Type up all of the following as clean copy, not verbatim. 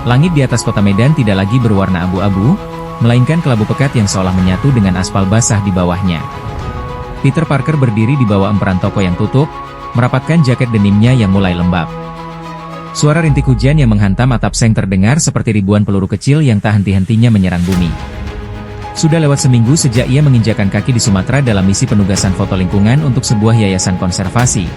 Langit di atas kota Medan tidak lagi berwarna abu-abu, melainkan kelabu pekat yang seolah menyatu dengan aspal basah di bawahnya. Peter Parker berdiri di bawah emperan toko yang tutup, merapatkan jaket denimnya yang mulai lembab. Suara rintik hujan yang menghantam atap seng terdengar seperti ribuan peluru kecil yang tak henti-hentinya menyerang bumi. Sudah lewat seminggu sejak ia menginjakan kaki di Sumatera dalam misi penugasan foto lingkungan untuk sebuah yayasan konservasi.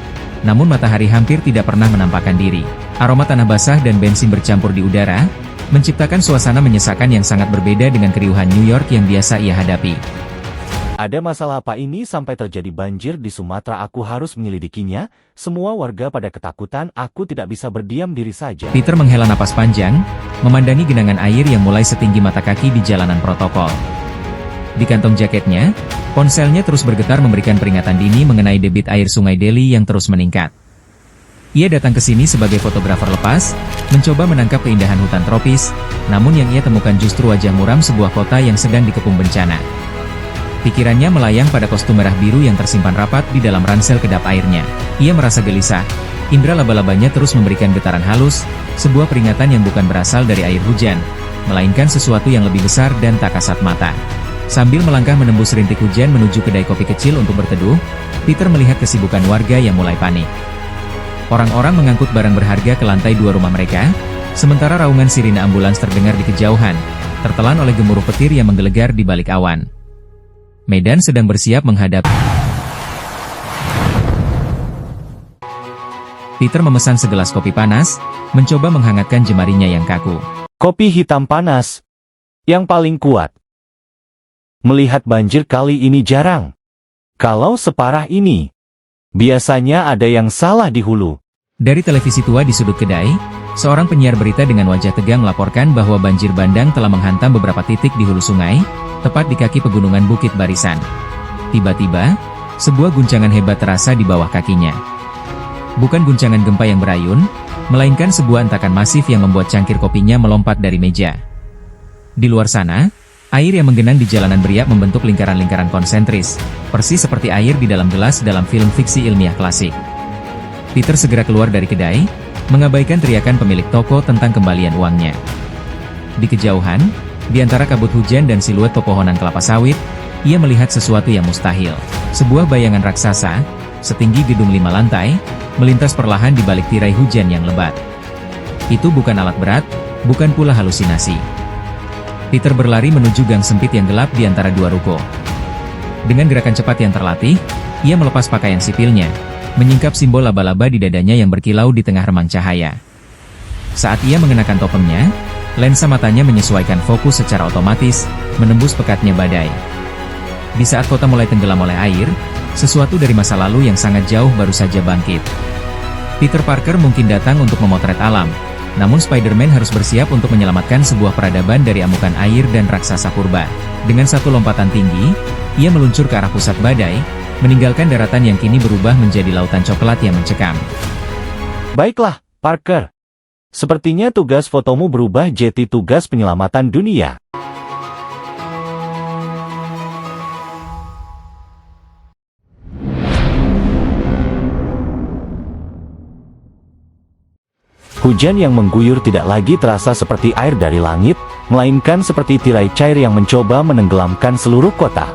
Namun matahari hampir tidak pernah menampakkan diri. Aroma tanah basah dan bensin bercampur di udara, menciptakan suasana menyesakan yang sangat berbeda dengan keriuhan New York yang biasa ia hadapi. Ada masalah apa ini sampai terjadi banjir di Sumatera? Aku harus menyelidikinya. Semua warga pada ketakutan, aku tidak bisa berdiam diri saja. Peter menghela napas panjang, memandangi genangan air yang mulai setinggi mata kaki di jalanan protokol. Di kantong jaketnya, ponselnya terus bergetar memberikan peringatan dini mengenai debit air Sungai Deli yang terus meningkat. Ia datang ke sini sebagai fotografer lepas, mencoba menangkap keindahan hutan tropis, namun yang ia temukan justru wajah muram sebuah kota yang sedang dikepung bencana. Pikirannya melayang pada kostum merah biru yang tersimpan rapat di dalam ransel kedap airnya. Ia merasa gelisah. Indra laba-labanya terus memberikan getaran halus, sebuah peringatan yang bukan berasal dari air hujan, melainkan sesuatu yang lebih besar dan tak kasat mata. Sambil melangkah menembus rintik hujan menuju kedai kopi kecil untuk berteduh, Peter melihat kesibukan warga yang mulai panik. Orang-orang mengangkut barang berharga ke lantai 2 rumah mereka, sementara raungan sirine ambulans terdengar di kejauhan, tertelan oleh gemuruh petir yang menggelegar di balik awan. Medan sedang bersiap menghadapi. Peter memesan segelas kopi panas, mencoba menghangatkan jemarinya yang kaku. Kopi hitam panas, yang paling kuat. Melihat banjir kali ini jarang. Kalau separah ini, biasanya ada yang salah di hulu. Dari televisi tua di sudut kedai, seorang penyiar berita dengan wajah tegang melaporkan bahwa banjir bandang telah menghantam beberapa titik di hulu sungai, tepat di kaki pegunungan Bukit Barisan. Tiba-tiba, sebuah guncangan hebat terasa di bawah kakinya. Bukan guncangan gempa yang berayun, melainkan sebuah hentakan masif yang membuat cangkir kopinya melompat dari meja. Di luar sana, air yang menggenang di jalanan beriak membentuk lingkaran-lingkaran konsentris, persis seperti air di dalam gelas dalam film fiksi ilmiah klasik. Peter segera keluar dari kedai, mengabaikan teriakan pemilik toko tentang kembalian uangnya. Di kejauhan, di antara kabut hujan dan siluet pepohonan kelapa sawit, ia melihat sesuatu yang mustahil. Sebuah bayangan raksasa, setinggi gedung 5 lantai, melintas perlahan di balik tirai hujan yang lebat. Itu bukan alat berat, bukan pula halusinasi. Peter berlari menuju gang sempit yang gelap di antara 2 ruko. Dengan gerakan cepat yang terlatih, ia melepas pakaian sipilnya, menyingkap simbol laba-laba di dadanya yang berkilau di tengah remang cahaya. Saat ia mengenakan topengnya, lensa matanya menyesuaikan fokus secara otomatis, menembus pekatnya badai. Di saat kota mulai tenggelam oleh air, sesuatu dari masa lalu yang sangat jauh baru saja bangkit. Peter Parker mungkin datang untuk memotret alam, namun Spider-Man harus bersiap untuk menyelamatkan sebuah peradaban dari amukan air dan raksasa purba. Dengan satu lompatan tinggi, ia meluncur ke arah pusat badai, meninggalkan daratan yang kini berubah menjadi lautan coklat yang mencekam. Baiklah, Parker. Sepertinya tugas fotomu berubah jadi tugas penyelamatan dunia. Hujan yang mengguyur tidak lagi terasa seperti air dari langit, melainkan seperti tirai cair yang mencoba menenggelamkan seluruh kota.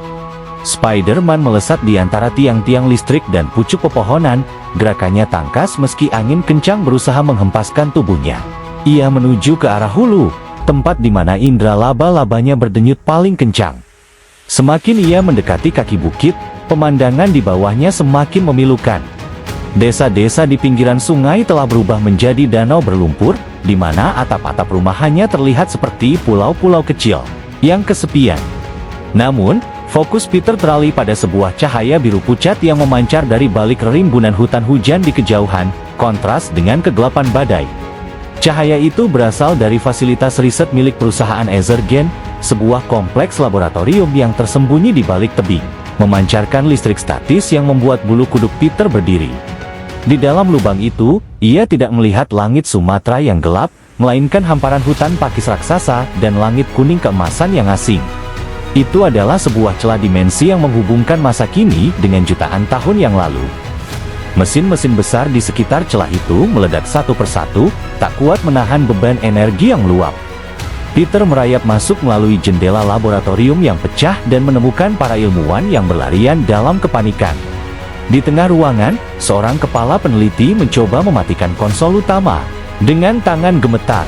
Spider-Man melesat di antara tiang-tiang listrik dan pucuk pepohonan, gerakannya tangkas meski angin kencang berusaha menghempaskan tubuhnya. Ia menuju ke arah hulu, tempat di mana indera laba-labanya berdenyut paling kencang. Semakin ia mendekati kaki bukit, pemandangan di bawahnya semakin memilukan. Desa-desa di pinggiran sungai telah berubah menjadi danau berlumpur, di mana atap-atap rumah hanya terlihat seperti pulau-pulau kecil yang kesepian. Namun, fokus Peter teralih pada sebuah cahaya biru pucat yang memancar dari balik rimbunan hutan hujan di kejauhan, kontras dengan kegelapan badai. Cahaya itu berasal dari fasilitas riset milik perusahaan Ezergen, sebuah kompleks laboratorium yang tersembunyi di balik tebing, memancarkan listrik statis yang membuat bulu kuduk Peter berdiri. Di dalam lubang itu, ia tidak melihat langit Sumatera yang gelap, melainkan hamparan hutan pakis raksasa dan langit kuning keemasan yang asing. Itu adalah sebuah celah dimensi yang menghubungkan masa kini dengan jutaan tahun yang lalu. Mesin-mesin besar di sekitar celah itu meledak satu persatu, tak kuat menahan beban energi yang meluap. Peter merayap masuk melalui jendela laboratorium yang pecah dan menemukan para ilmuwan yang berlarian dalam kepanikan. Di tengah ruangan, seorang kepala peneliti mencoba mematikan konsol utama dengan tangan gemetar.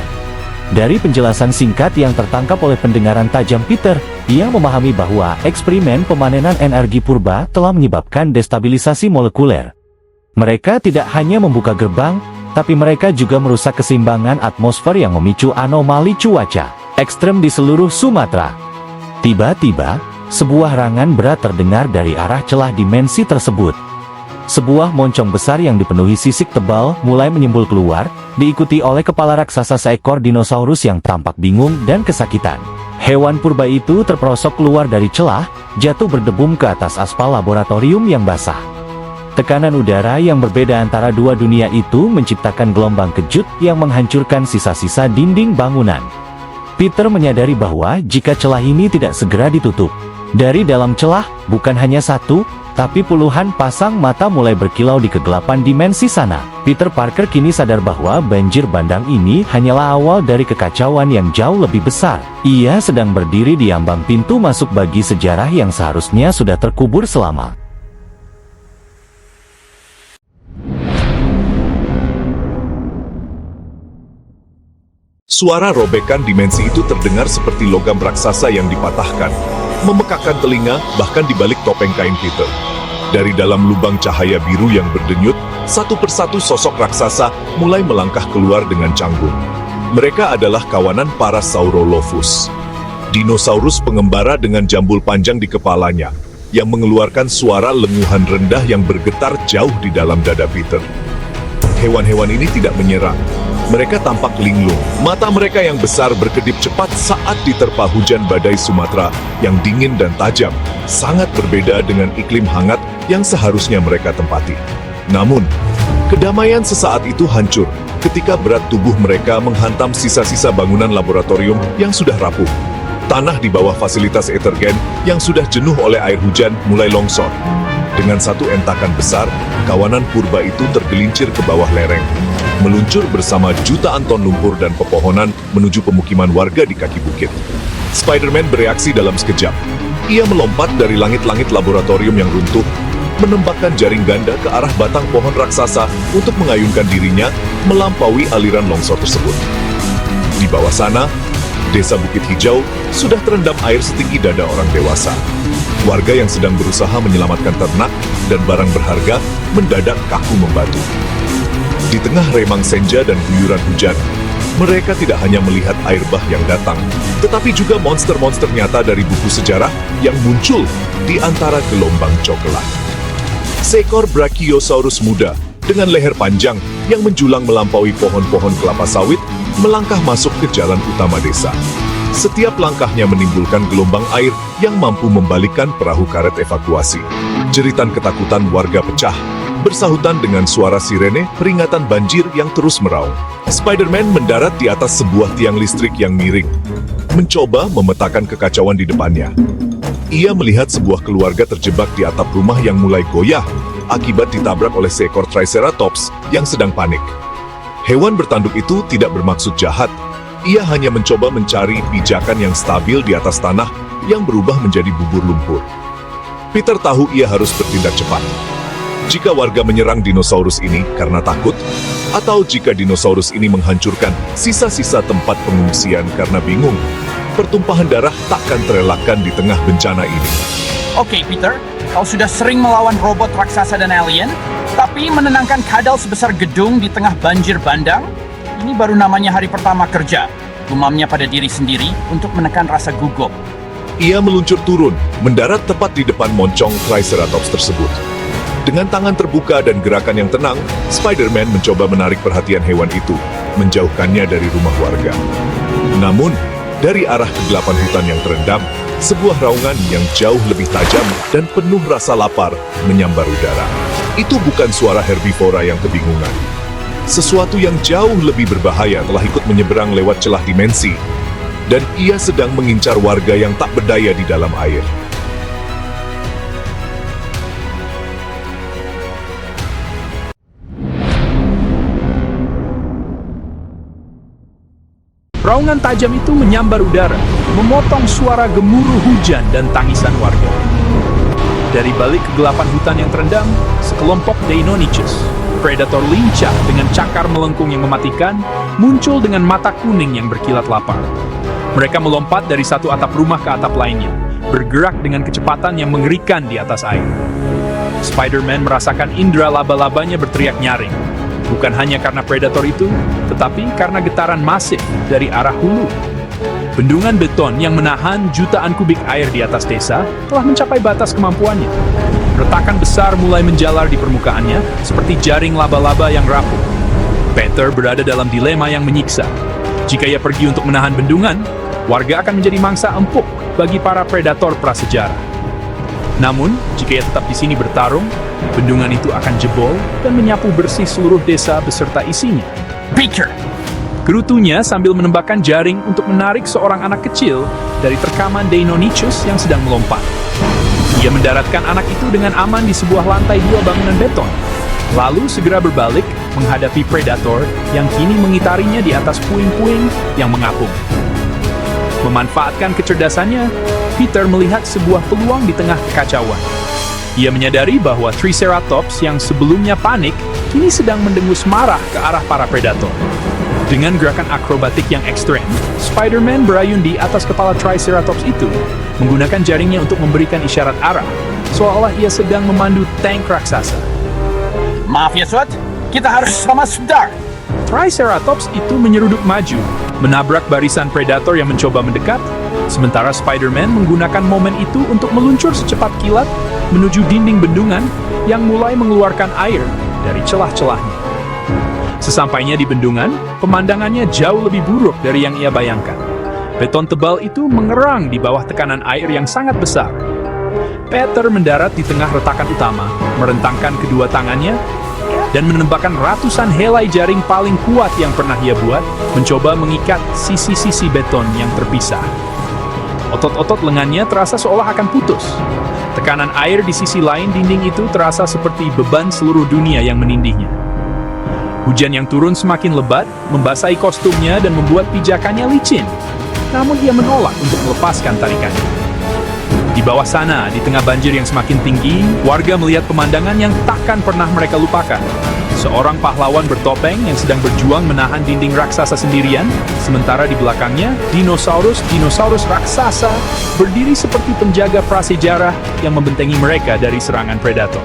Dari penjelasan singkat yang tertangkap oleh pendengaran tajam Peter, ia memahami bahwa eksperimen pemanenan energi purba telah menyebabkan destabilisasi molekuler. Mereka tidak hanya membuka gerbang, tapi mereka juga merusak keseimbangan atmosfer yang memicu anomali cuaca ekstrem di seluruh Sumatera. Tiba-tiba, sebuah rangan berat terdengar dari arah celah dimensi tersebut. Sebuah moncong besar yang dipenuhi sisik tebal mulai menyimbul keluar, diikuti oleh kepala raksasa seekor dinosaurus yang tampak bingung dan kesakitan. Hewan purba itu terperosok keluar dari celah, jatuh berdebum ke atas aspal laboratorium yang basah. Tekanan udara yang berbeda antara dua dunia itu menciptakan gelombang kejut yang menghancurkan sisa-sisa dinding bangunan. Peter menyadari bahwa jika celah ini tidak segera ditutup, dari dalam celah bukan hanya satu, tapi puluhan pasang mata mulai berkilau di kegelapan dimensi sana. Peter Parker kini sadar bahwa banjir bandang ini hanyalah awal dari kekacauan yang jauh lebih besar. Ia sedang berdiri di ambang pintu masuk bagi sejarah yang seharusnya sudah terkubur selama. Suara robekan dimensi itu terdengar seperti logam raksasa yang dipatahkan, memekakkan telinga bahkan di balik topeng kain Peter. Dari dalam lubang cahaya biru yang berdenyut, satu persatu sosok raksasa mulai melangkah keluar dengan canggung. Mereka adalah kawanan para Saurolophus, dinosaurus pengembara dengan jambul panjang di kepalanya, yang mengeluarkan suara lenguhan rendah yang bergetar jauh di dalam dada Peter. Hewan-hewan ini tidak menyerang. Mereka tampak linglung. Mata mereka yang besar berkedip cepat saat diterpa hujan badai Sumatera yang dingin dan tajam, sangat berbeda dengan iklim hangat yang seharusnya mereka tempati. Namun, kedamaian sesaat itu hancur ketika berat tubuh mereka menghantam sisa-sisa bangunan laboratorium yang sudah rapuh. Tanah di bawah fasilitas Etergen yang sudah jenuh oleh air hujan mulai longsor. Dengan satu entakan besar, kawanan purba itu tergelincir ke bawah lereng, meluncur bersama jutaan ton lumpur dan pepohonan menuju pemukiman warga di kaki bukit. Spider-Man bereaksi dalam sekejap. Ia melompat dari langit-langit laboratorium yang runtuh, menembakkan jaring ganda ke arah batang pohon raksasa untuk mengayunkan dirinya melampaui aliran longsor tersebut. Di bawah sana, desa Bukit Hijau sudah terendam air setinggi dada orang dewasa. Warga yang sedang berusaha menyelamatkan ternak dan barang berharga mendadak kaku membatu. Di tengah remang senja dan guyuran hujan, mereka tidak hanya melihat air bah yang datang, tetapi juga monster-monster nyata dari buku sejarah yang muncul di antara gelombang coklat. Seekor Brachiosaurus muda dengan leher panjang yang menjulang melampaui pohon-pohon kelapa sawit melangkah masuk ke jalan utama desa. Setiap langkahnya menimbulkan gelombang air yang mampu membalikkan perahu karet evakuasi. Jeritan ketakutan warga pecah, bersahutan dengan suara sirene peringatan banjir yang terus meraung. Spider-Man mendarat di atas sebuah tiang listrik yang miring, mencoba memetakan kekacauan di depannya. Ia melihat sebuah keluarga terjebak di atap rumah yang mulai goyah akibat ditabrak oleh seekor Triceratops yang sedang panik. Hewan bertanduk itu tidak bermaksud jahat. Ia hanya mencoba mencari pijakan yang stabil di atas tanah yang berubah menjadi bubur lumpur. Peter tahu ia harus bertindak cepat. Jika warga menyerang dinosaurus ini karena takut, atau jika dinosaurus ini menghancurkan sisa-sisa tempat pengungsian karena bingung, pertumpahan darah takkan terelakkan di tengah bencana ini. Oke, Peter, kau sudah sering melawan robot raksasa dan alien, tapi menenangkan kadal sebesar gedung di tengah banjir bandang? Ini baru namanya hari pertama kerja. Gumamnya pada diri sendiri untuk menekan rasa gugup. Ia meluncur turun, mendarat tepat di depan moncong Triceratops tersebut. Dengan tangan terbuka dan gerakan yang tenang, Spider-Man mencoba menarik perhatian hewan itu, menjauhkannya dari rumah warga. Namun, dari arah kegelapan hutan yang terendam, sebuah raungan yang jauh lebih tajam dan penuh rasa lapar menyambar udara. Itu bukan suara herbivora yang kebingungan. Sesuatu yang jauh lebih berbahaya telah ikut menyeberang lewat celah dimensi, dan ia sedang mengincar warga yang tak berdaya di dalam air. Raungan tajam itu menyambar udara, memotong suara gemuruh hujan dan tangisan warga. Dari balik kegelapan hutan yang terendam, sekelompok Deinonychus, predator lincah dengan cakar melengkung yang mematikan, muncul dengan mata kuning yang berkilat lapar. Mereka melompat dari satu atap rumah ke atap lainnya, bergerak dengan kecepatan yang mengerikan di atas air. Spider-Man merasakan indera laba-labanya berteriak nyaring. Bukan hanya karena predator itu, tetapi karena getaran masif dari arah hulu. Bendungan beton yang menahan jutaan kubik air di atas desa telah mencapai batas kemampuannya. Retakan besar mulai menjalar di permukaannya, seperti jaring laba-laba yang rapuh. Peter berada dalam dilema yang menyiksa. Jika ia pergi untuk menahan bendungan, warga akan menjadi mangsa empuk bagi para predator prasejarah. Namun, jika ia tetap di sini bertarung, bendungan itu akan jebol dan menyapu bersih seluruh desa beserta isinya. Peter! Gerutunya sambil menembakkan jaring untuk menarik seorang anak kecil dari terkaman Deinonychus yang sedang melompat. Ia mendaratkan anak itu dengan aman di sebuah lantai 2 bangunan beton. Lalu segera berbalik menghadapi predator yang kini mengitarinya di atas puing-puing yang mengapung. Memanfaatkan kecerdasannya, Peter melihat sebuah peluang di tengah kekacauan. Ia menyadari bahwa Triceratops yang sebelumnya panik, kini sedang mendengus marah ke arah para predator. Dengan gerakan akrobatik yang ekstrem, Spider-Man berayun di atas kepala Triceratops itu, menggunakan jaringnya untuk memberikan isyarat arah, seolah-olah ia sedang memandu tank raksasa. Maaf ya, Swat. Kita harus sama Sudar. Triceratops itu menyeruduk maju, menabrak barisan predator yang mencoba mendekat, sementara Spider-Man menggunakan momen itu untuk meluncur secepat kilat menuju dinding bendungan yang mulai mengeluarkan air dari celah-celahnya. Sesampainya di bendungan, pemandangannya jauh lebih buruk dari yang ia bayangkan. Beton tebal itu mengerang di bawah tekanan air yang sangat besar. Peter mendarat di tengah retakan utama, merentangkan kedua tangannya, dan menembakkan ratusan helai jaring paling kuat yang pernah ia buat, mencoba mengikat sisi-sisi beton yang terpisah. Otot-otot lengannya terasa seolah akan putus. Tekanan air di sisi lain dinding itu terasa seperti beban seluruh dunia yang menindihnya. Hujan yang turun semakin lebat, membasahi kostumnya dan membuat pijakannya licin. Namun dia menolak untuk melepaskan tarikannya. Di bawah sana, di tengah banjir yang semakin tinggi, warga melihat pemandangan yang takkan pernah mereka lupakan. Seorang pahlawan bertopeng yang sedang berjuang menahan dinding raksasa sendirian, sementara di belakangnya, dinosaurus raksasa berdiri seperti penjaga prasejarah yang membentengi mereka dari serangan predator.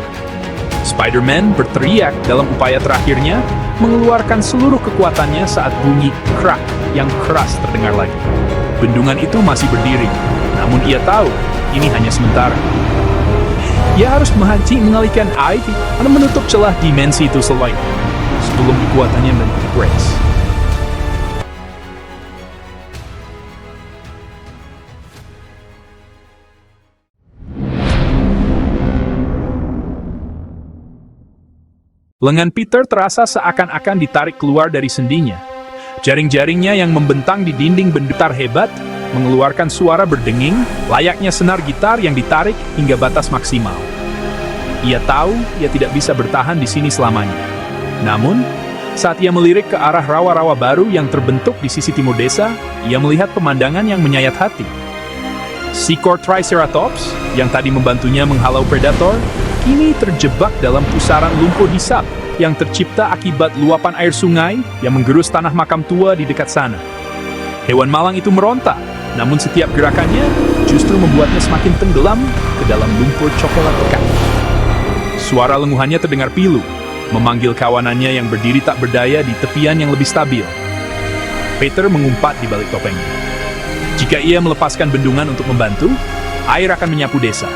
Spider-Man berteriak dalam upaya terakhirnya, mengeluarkan seluruh kekuatannya saat bunyi crack yang keras terdengar lagi. Bendungan itu masih berdiri, namun ia tahu ini hanya sementara. Ia harus mengalihkan air dan menutup celah dimensi itu selain sebelum kekuatannya men-brace. Lengan Peter terasa seakan-akan ditarik keluar dari sendinya. Jaring-jaringnya yang membentang di dinding bendutar hebat, mengeluarkan suara berdenging, layaknya senar gitar yang ditarik hingga batas maksimal. Ia tahu ia tidak bisa bertahan di sini selamanya. Namun, saat ia melirik ke arah rawa-rawa baru yang terbentuk di sisi timur desa, ia melihat pemandangan yang menyayat hati. Sikor Triceratops, yang tadi membantunya menghalau predator, kini terjebak dalam pusaran lumpur hisap yang tercipta akibat luapan air sungai yang menggerus tanah makam tua di dekat sana. Hewan malang itu meronta, namun setiap gerakannya justru membuatnya semakin tenggelam ke dalam lumpur coklat pekat. Suara lenguhannya terdengar pilu, memanggil kawanannya yang berdiri tak berdaya di tepian yang lebih stabil. Peter mengumpat di balik topengnya. Jika ia melepaskan bendungan untuk membantu, air akan menyapu desa.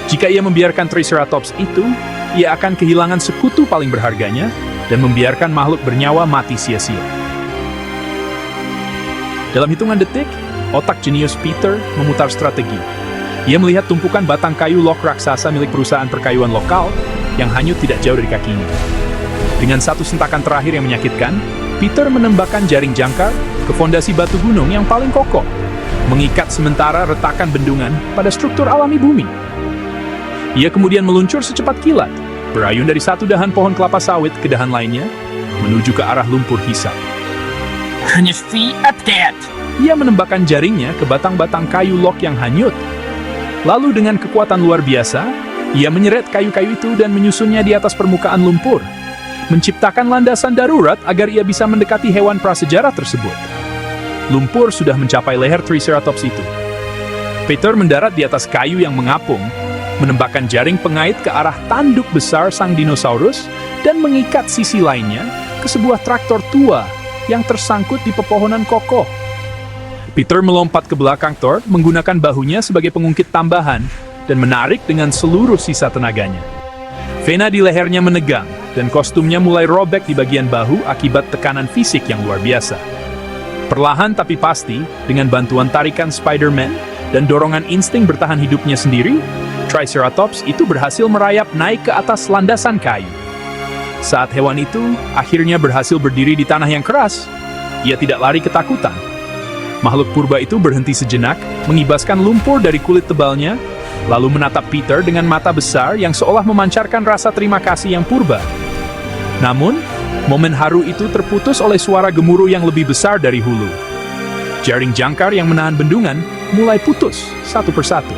Jika ia membiarkan Triceratops itu, ia akan kehilangan sekutu paling berharganya dan membiarkan makhluk bernyawa mati sia-sia. Dalam hitungan detik, otak jenius Peter memutar strategi. Ia melihat tumpukan batang kayu log raksasa milik perusahaan perkayuan lokal yang hanyut tidak jauh dari kakinya. Dengan satu sentakan terakhir yang menyakitkan, Peter menembakkan jaring jangkar ke fondasi batu gunung yang paling kokoh, mengikat sementara retakan bendungan pada struktur alami bumi. Ia kemudian meluncur secepat kilat, berayun dari satu dahan pohon kelapa sawit ke dahan lainnya, menuju ke arah lumpur hisap. Honesty at that. Ia menembakkan jaringnya ke batang-batang kayu log yang hanyut. Lalu dengan kekuatan luar biasa, ia menyeret kayu-kayu itu dan menyusunnya di atas permukaan lumpur, menciptakan landasan darurat agar ia bisa mendekati hewan prasejarah tersebut. Lumpur sudah mencapai leher Triceratops itu. Peter mendarat di atas kayu yang mengapung, menembakkan jaring pengait ke arah tanduk besar sang dinosaurus, dan mengikat sisi lainnya ke sebuah traktor tua yang tersangkut di pepohonan kokoh. Peter melompat ke belakang Thor menggunakan bahunya sebagai pengungkit tambahan dan menarik dengan seluruh sisa tenaganya. Vena di lehernya menegang dan kostumnya mulai robek di bagian bahu akibat tekanan fisik yang luar biasa. Perlahan tapi pasti, dengan bantuan tarikan Spider-Man dan dorongan insting bertahan hidupnya sendiri, Triceratops itu berhasil merayap naik ke atas landasan kayu. Saat hewan itu akhirnya berhasil berdiri di tanah yang keras, ia tidak lari ketakutan. Makhluk purba itu berhenti sejenak, mengibaskan lumpur dari kulit tebalnya, lalu menatap Peter dengan mata besar yang seolah memancarkan rasa terima kasih yang purba. Namun, momen haru itu terputus oleh suara gemuruh yang lebih besar dari hulu. Jaring jangkar yang menahan bendungan mulai putus satu persatu.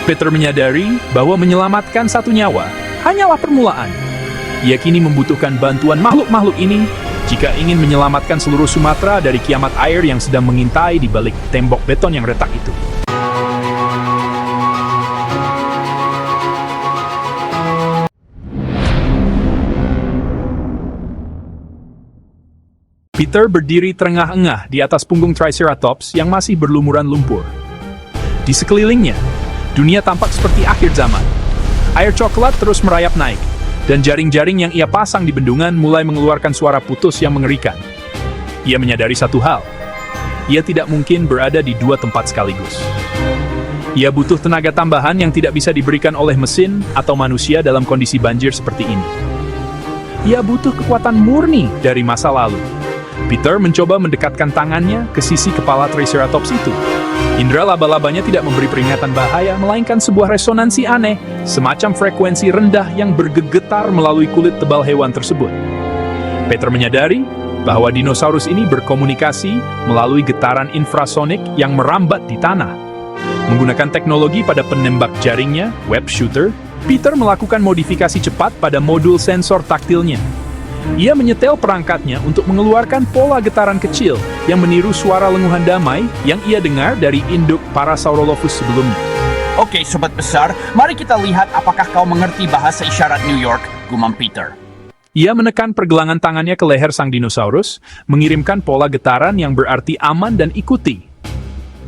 Peter menyadari bahwa menyelamatkan satu nyawa hanyalah permulaan. Ia kini membutuhkan bantuan makhluk-makhluk ini jika ingin menyelamatkan seluruh Sumatera dari kiamat air yang sedang mengintai di balik tembok beton yang retak itu. Peter berdiri terengah-engah di atas punggung Triceratops yang masih berlumuran lumpur. Di sekelilingnya, dunia tampak seperti akhir zaman. Air coklat terus merayap naik, dan jaring-jaring yang ia pasang di bendungan mulai mengeluarkan suara putus yang mengerikan. Ia menyadari satu hal, ia tidak mungkin berada di dua tempat sekaligus. Ia butuh tenaga tambahan yang tidak bisa diberikan oleh mesin atau manusia dalam kondisi banjir seperti ini. Ia butuh kekuatan murni dari masa lalu. Peter mencoba mendekatkan tangannya ke sisi kepala Triceratops itu. Indera laba-labanya tidak memberi peringatan bahaya, melainkan sebuah resonansi aneh, semacam frekuensi rendah yang bergegetar melalui kulit tebal hewan tersebut. Peter menyadari bahwa dinosaurus ini berkomunikasi melalui getaran infrasonik yang merambat di tanah. Menggunakan teknologi pada penembak jaringnya, web shooter, Peter melakukan modifikasi cepat pada modul sensor taktilnya. Ia menyetel perangkatnya untuk mengeluarkan pola getaran kecil yang meniru suara lenguhan damai yang ia dengar dari induk Parasaurolophus sebelumnya. Oke, sobat besar, mari kita lihat apakah kau mengerti bahasa isyarat New York, gumam Peter. Ia menekan pergelangan tangannya ke leher sang dinosaurus, mengirimkan pola getaran yang berarti aman dan ikuti.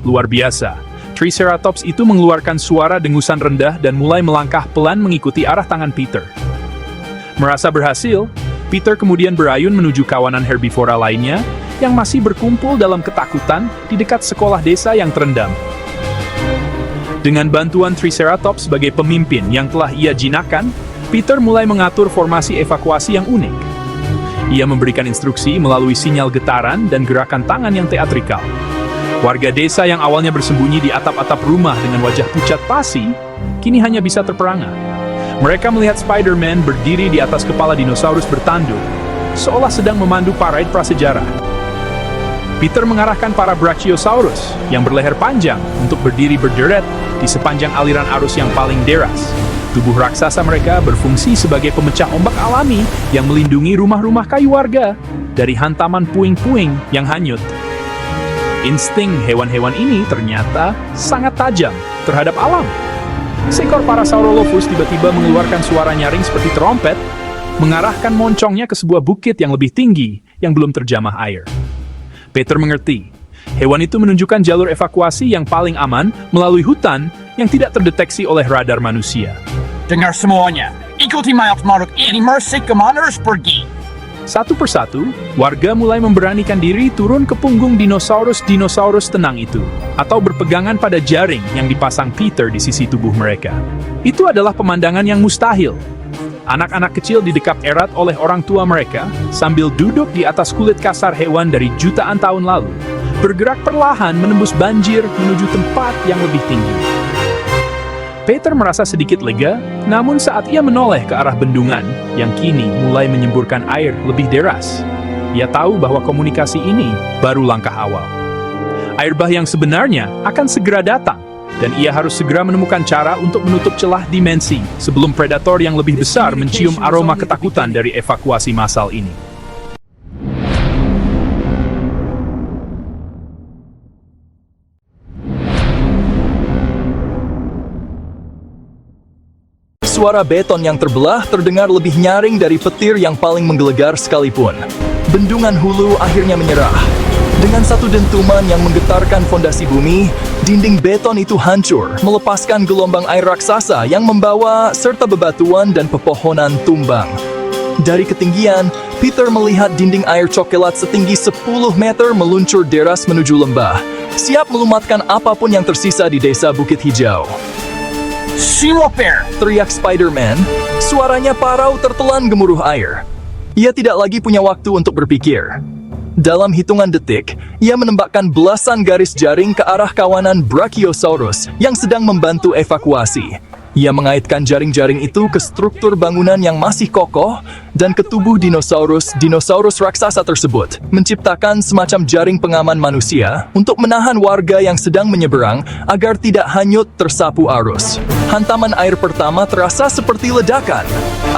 Luar biasa, Triceratops itu mengeluarkan suara dengusan rendah dan mulai melangkah pelan mengikuti arah tangan Peter. Merasa berhasil, Peter kemudian berayun menuju kawanan herbivora lainnya yang masih berkumpul dalam ketakutan di dekat sekolah desa yang terendam. Dengan bantuan Triceratops sebagai pemimpin yang telah ia jinakkan, Peter mulai mengatur formasi evakuasi yang unik. Ia memberikan instruksi melalui sinyal getaran dan gerakan tangan yang teatrikal. Warga desa yang awalnya bersembunyi di atap-atap rumah dengan wajah pucat pasi, kini hanya bisa terperangah. Mereka melihat Spider-Man berdiri di atas kepala dinosaurus bertanduk, seolah sedang memandu parade prasejarah. Peter mengarahkan para Brachiosaurus yang berleher panjang untuk berdiri berderet di sepanjang aliran arus yang paling deras. Tubuh raksasa mereka berfungsi sebagai pemecah ombak alami yang melindungi rumah-rumah kayu warga dari hantaman puing-puing yang hanyut. Insting hewan-hewan ini ternyata sangat tajam terhadap alam. Seekor Parasaurolophus tiba-tiba mengeluarkan suara nyaring seperti trompet, mengarahkan moncongnya ke sebuah bukit yang lebih tinggi yang belum terjamah air. Peter mengerti, hewan itu menunjukkan jalur evakuasi yang paling aman melalui hutan yang tidak terdeteksi oleh radar manusia. Dengar semuanya, ikuti makhluk ini, Mercy Commanders pergi. Satu persatu, warga mulai memberanikan diri turun ke punggung dinosaurus tenang itu, atau berpegangan pada jaring yang dipasang Peter di sisi tubuh mereka. Itu adalah pemandangan yang mustahil. Anak-anak kecil didekap erat oleh orang tua mereka, sambil duduk di atas kulit kasar hewan dari jutaan tahun lalu, bergerak perlahan menembus banjir menuju tempat yang lebih tinggi. Peter merasa sedikit lega, namun saat ia menoleh ke arah bendungan, yang kini mulai menyemburkan air lebih deras, Ia tahu bahwa komunikasi ini baru langkah awal. Air bah yang sebenarnya akan segera datang, dan ia harus segera menemukan cara untuk menutup celah dimensi sebelum predator yang lebih besar mencium aroma ketakutan dari evakuasi massal ini. Suara beton yang terbelah terdengar lebih nyaring dari petir yang paling menggelegar sekalipun. Bendungan hulu akhirnya menyerah. Dengan satu dentuman yang menggetarkan fondasi bumi, dinding beton itu hancur, melepaskan gelombang air raksasa yang membawa serta bebatuan dan pepohonan tumbang. Dari ketinggian, Peter melihat dinding air coklat setinggi 10 meter meluncur deras menuju lembah, siap melumatkan apapun yang tersisa di desa Bukit Hijau. Simloper! Teriak Spider-Man, suaranya parau tertelan gemuruh air. Ia tidak lagi punya waktu untuk berpikir. Dalam hitungan detik, ia menembakkan belasan garis jaring ke arah kawanan Brachiosaurus yang sedang membantu evakuasi. Ia mengaitkan jaring-jaring itu ke struktur bangunan yang masih kokoh dan ke tubuh dinosaurus raksasa tersebut, menciptakan semacam jaring pengaman manusia untuk menahan warga yang sedang menyeberang agar tidak hanyut tersapu arus. Hantaman air pertama terasa seperti ledakan.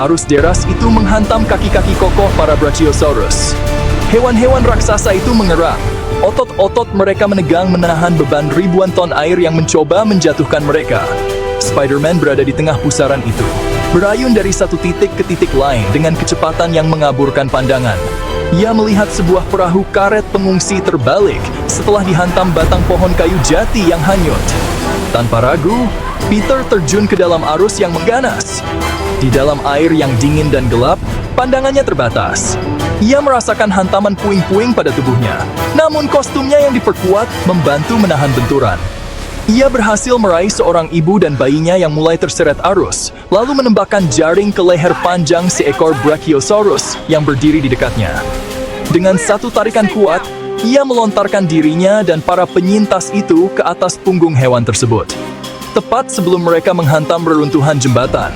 Arus deras itu menghantam kaki-kaki kokoh para Brachiosaurus. Hewan-hewan raksasa itu mengerang. Otot-otot mereka menegang menahan beban ribuan ton air yang mencoba menjatuhkan mereka. Spider-Man berada di tengah pusaran itu, berayun dari satu titik ke titik lain dengan kecepatan yang mengaburkan pandangan. Ia melihat sebuah perahu karet pengungsi terbalik setelah dihantam batang pohon kayu jati yang hanyut. Tanpa ragu, Peter terjun ke dalam arus yang mengganas. Di dalam air yang dingin dan gelap, pandangannya terbatas. Ia merasakan hantaman puing-puing pada tubuhnya, namun kostumnya yang diperkuat membantu menahan benturan. Ia berhasil meraih seorang ibu dan bayinya yang mulai terseret arus, lalu menembakkan jaring ke leher panjang seekor Brachiosaurus yang berdiri di dekatnya. Dengan satu tarikan kuat, ia melontarkan dirinya dan para penyintas itu ke atas punggung hewan tersebut. Tepat sebelum mereka menghantam reruntuhan jembatan.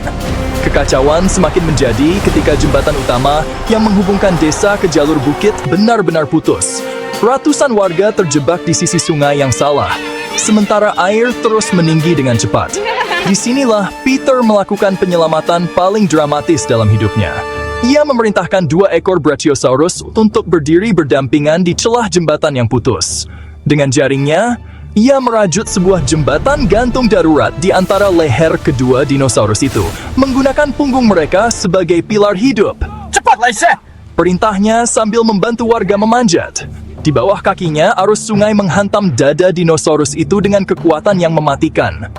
Kekacauan semakin menjadi ketika jembatan utama yang menghubungkan desa ke jalur bukit benar-benar putus. Ratusan warga terjebak di sisi sungai yang salah, sementara air terus meninggi dengan cepat. Disinilah Peter melakukan penyelamatan paling dramatis dalam hidupnya. Ia memerintahkan 2 ekor Brachiosaurus untuk berdiri berdampingan di celah jembatan yang putus. Dengan jaringnya, ia merajut sebuah jembatan gantung darurat di antara leher kedua dinosaurus itu, menggunakan punggung mereka sebagai pilar hidup. Cepat, Lisa! Perintahnya sambil membantu warga memanjat. Di bawah kakinya, arus sungai menghantam dada dinosaurus itu dengan kekuatan yang mematikan.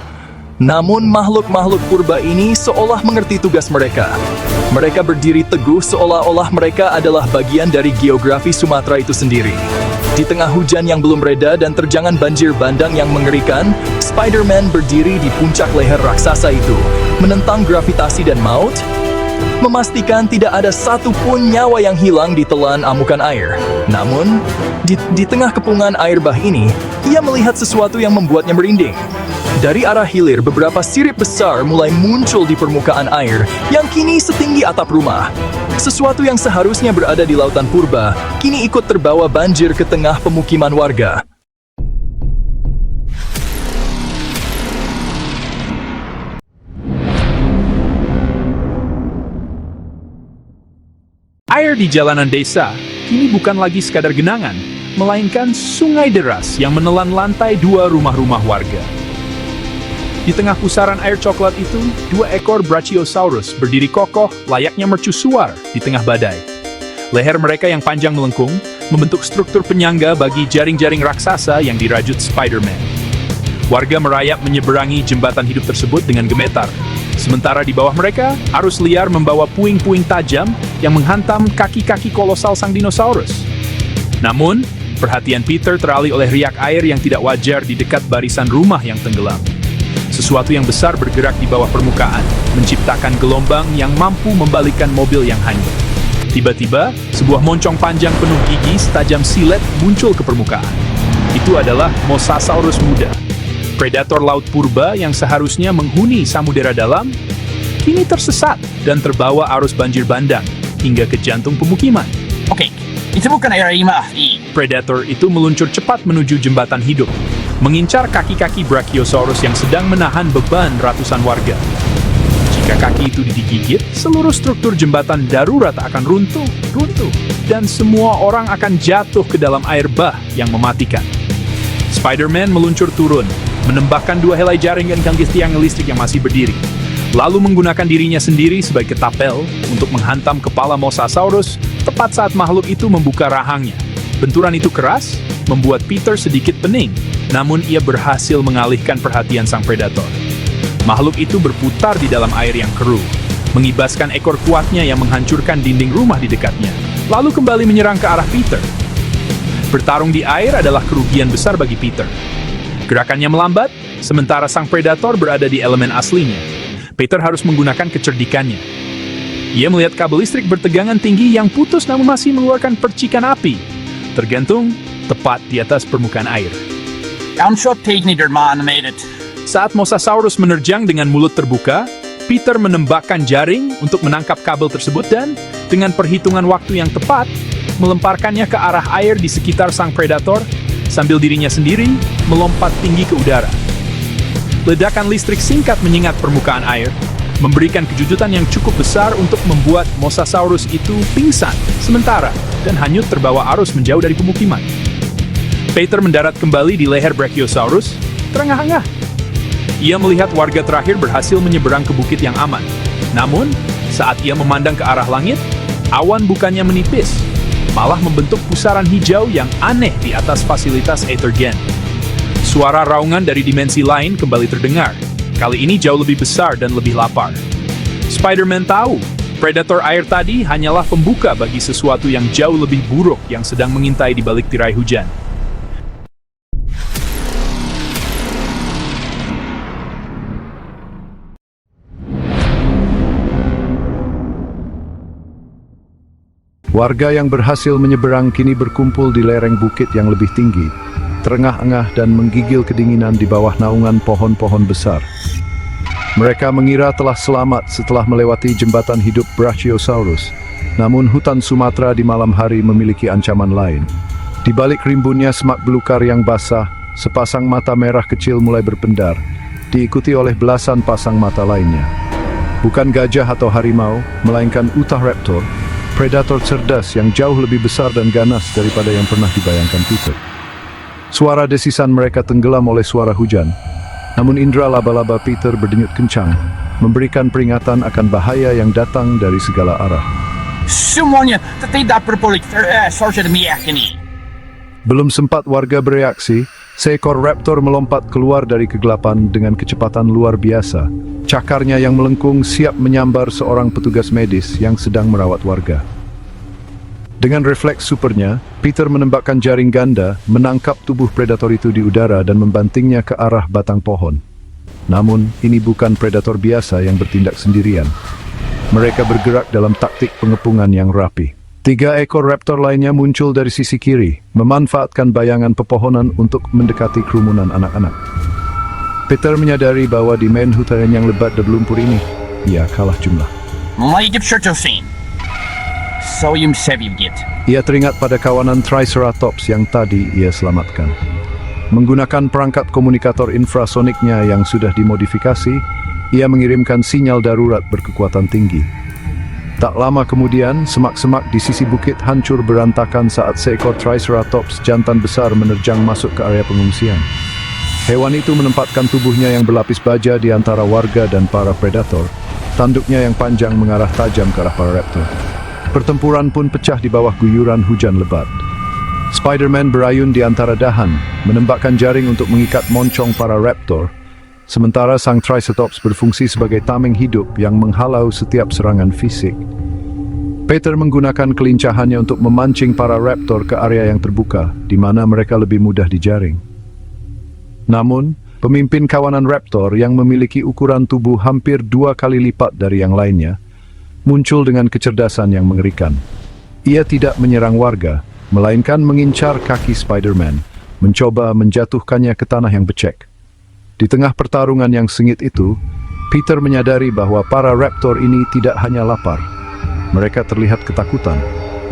Namun makhluk-makhluk purba ini seolah mengerti tugas mereka. Mereka berdiri teguh seolah-olah mereka adalah bagian dari geografi Sumatera itu sendiri. Di tengah hujan yang belum reda dan terjangan banjir bandang yang mengerikan, Spider-Man berdiri di puncak leher raksasa itu, menentang gravitasi dan maut, memastikan tidak ada satupun nyawa yang hilang ditelan amukan air. Namun, di tengah kepungan air bah ini, ia melihat sesuatu yang membuatnya merinding. Dari arah hilir, beberapa sirip besar mulai muncul di permukaan air yang kini setinggi atap rumah. Sesuatu yang seharusnya berada di lautan purba, kini ikut terbawa banjir ke tengah pemukiman warga. Air di jalanan desa kini bukan lagi sekadar genangan, melainkan sungai deras yang menelan lantai 2 rumah-rumah warga. Di tengah pusaran air coklat itu, 2 ekor Brachiosaurus berdiri kokoh layaknya mercusuar di tengah badai. Leher mereka yang panjang melengkung membentuk struktur penyangga bagi jaring-jaring raksasa yang dirajut Spider-Man. Warga merayap menyeberangi jembatan hidup tersebut dengan gemetar. Sementara di bawah mereka, arus liar membawa puing-puing tajam yang menghantam kaki-kaki kolosal sang dinosaurus. Namun, perhatian Peter teralih oleh riak air yang tidak wajar di dekat barisan rumah yang tenggelam. Sesuatu yang besar bergerak di bawah permukaan, menciptakan gelombang yang mampu membalikkan mobil yang hanyut. Tiba-tiba, sebuah moncong panjang penuh gigi setajam silet muncul ke permukaan. Itu adalah Mosasaurus muda. Predator laut purba yang seharusnya menghuni samudera dalam, kini tersesat dan terbawa arus banjir bandang hingga ke jantung pemukiman. Oke, Itu bukan area ahli. Predator itu meluncur cepat menuju jembatan hidup, mengincar kaki-kaki Brachiosaurus yang sedang menahan beban ratusan warga. Jika kaki itu digigit, seluruh struktur jembatan darurat akan runtuh, dan semua orang akan jatuh ke dalam air bah yang mematikan. Spider-Man meluncur turun, menembakkan 2 helai jaring dan gangis tiang listrik yang masih berdiri, lalu menggunakan dirinya sendiri sebagai ketapel untuk menghantam kepala Mosasaurus tepat saat makhluk itu membuka rahangnya. Benturan itu keras, membuat Peter sedikit pening, namun ia berhasil mengalihkan perhatian sang predator. Makhluk itu berputar di dalam air yang keruh, mengibaskan ekor kuatnya yang menghancurkan dinding rumah di dekatnya, lalu kembali menyerang ke arah Peter. Bertarung di air adalah kerugian besar bagi Peter. Gerakannya melambat, sementara sang predator berada di elemen aslinya. Peter harus menggunakan kecerdikannya. Ia melihat kabel listrik bertegangan tinggi yang putus namun masih mengeluarkan percikan api, tergantung tepat di atas permukaan air. Downshot technique animated. Saat Mosasaurus menerjang dengan mulut terbuka, Peter menembakkan jaring untuk menangkap kabel tersebut dan, dengan perhitungan waktu yang tepat, melemparkannya ke arah air di sekitar sang predator, sambil dirinya sendiri melompat tinggi ke udara. Ledakan listrik singkat menyengat permukaan air, memberikan kejutan yang cukup besar untuk membuat Mosasaurus itu pingsan sementara dan hanyut terbawa arus menjauh dari pemukiman. Peter mendarat kembali di leher Brachiosaurus, terengah-engah. Ia melihat warga terakhir berhasil menyeberang ke bukit yang aman. Namun, saat ia memandang ke arah langit, awan bukannya menipis, malah membentuk pusaran hijau yang aneh di atas fasilitas Aethergen. Suara raungan dari dimensi lain kembali terdengar. Kali ini jauh lebih besar dan lebih lapar. Spider-Man tahu, predator air tadi hanyalah pembuka bagi sesuatu yang jauh lebih buruk yang sedang mengintai di balik tirai hujan. Warga yang berhasil menyeberang kini berkumpul di lereng bukit yang lebih tinggi, terengah-engah dan menggigil kedinginan di bawah naungan pohon-pohon besar. Mereka mengira telah selamat setelah melewati jembatan hidup Brachiosaurus, namun hutan Sumatera di malam hari memiliki ancaman lain. Di balik rimbunnya semak belukar yang basah, sepasang mata merah kecil mulai berpendar, diikuti oleh belasan pasang mata lainnya. Bukan gajah atau harimau, melainkan Utahraptor, predator cerdas yang jauh lebih besar dan ganas daripada yang pernah dibayangkan Peter. Suara desisan mereka tenggelam oleh suara hujan, namun indera laba-laba Peter berdenyut kencang, memberikan peringatan akan bahaya yang datang dari segala arah. Semuanya tidak berpolik sorsa meyakini. Belum sempat warga bereaksi, seekor raptor melompat keluar dari kegelapan dengan kecepatan luar biasa. Cakarnya yang melengkung siap menyambar seorang petugas medis yang sedang merawat warga. Dengan refleks supernya, Peter menembakkan jaring ganda, menangkap tubuh predator itu di udara dan membantingnya ke arah batang pohon. Namun, ini bukan predator biasa yang bertindak sendirian. Mereka bergerak dalam taktik pengepungan yang rapi. 3 ekor raptor lainnya muncul dari sisi kiri, memanfaatkan bayangan pepohonan untuk mendekati kerumunan anak-anak. Peter menyadari bahwa di main hutan yang lebat dan lumpur ini, ia kalah jumlah. Ia teringat pada kawanan Triceratops yang tadi ia selamatkan. Menggunakan perangkat komunikator infrasoniknya yang sudah dimodifikasi, ia mengirimkan sinyal darurat berkekuatan tinggi. Tak lama kemudian, semak-semak di sisi bukit hancur berantakan saat seekor Triceratops jantan besar menerjang masuk ke area pengungsian. Hewan itu menempatkan tubuhnya yang berlapis baja di antara warga dan para predator. Tanduknya yang panjang mengarah tajam ke arah para raptor. Pertempuran pun pecah di bawah guyuran hujan lebat. Spider-Man berayun di antara dahan, menembakkan jaring untuk mengikat moncong para raptor, sementara sang Triceratops berfungsi sebagai tameng hidup yang menghalau setiap serangan fisik. Peter menggunakan kelincahannya untuk memancing para raptor ke area yang terbuka, di mana mereka lebih mudah dijaring. Namun, pemimpin kawanan raptor yang memiliki ukuran tubuh hampir 2 kali lipat dari yang lainnya, muncul dengan kecerdasan yang mengerikan. Ia tidak menyerang warga, melainkan mengincar kaki Spider-Man, mencoba menjatuhkannya ke tanah yang becek. Di tengah pertarungan yang sengit itu, Peter menyadari bahwa para raptor ini tidak hanya lapar. Mereka terlihat ketakutan,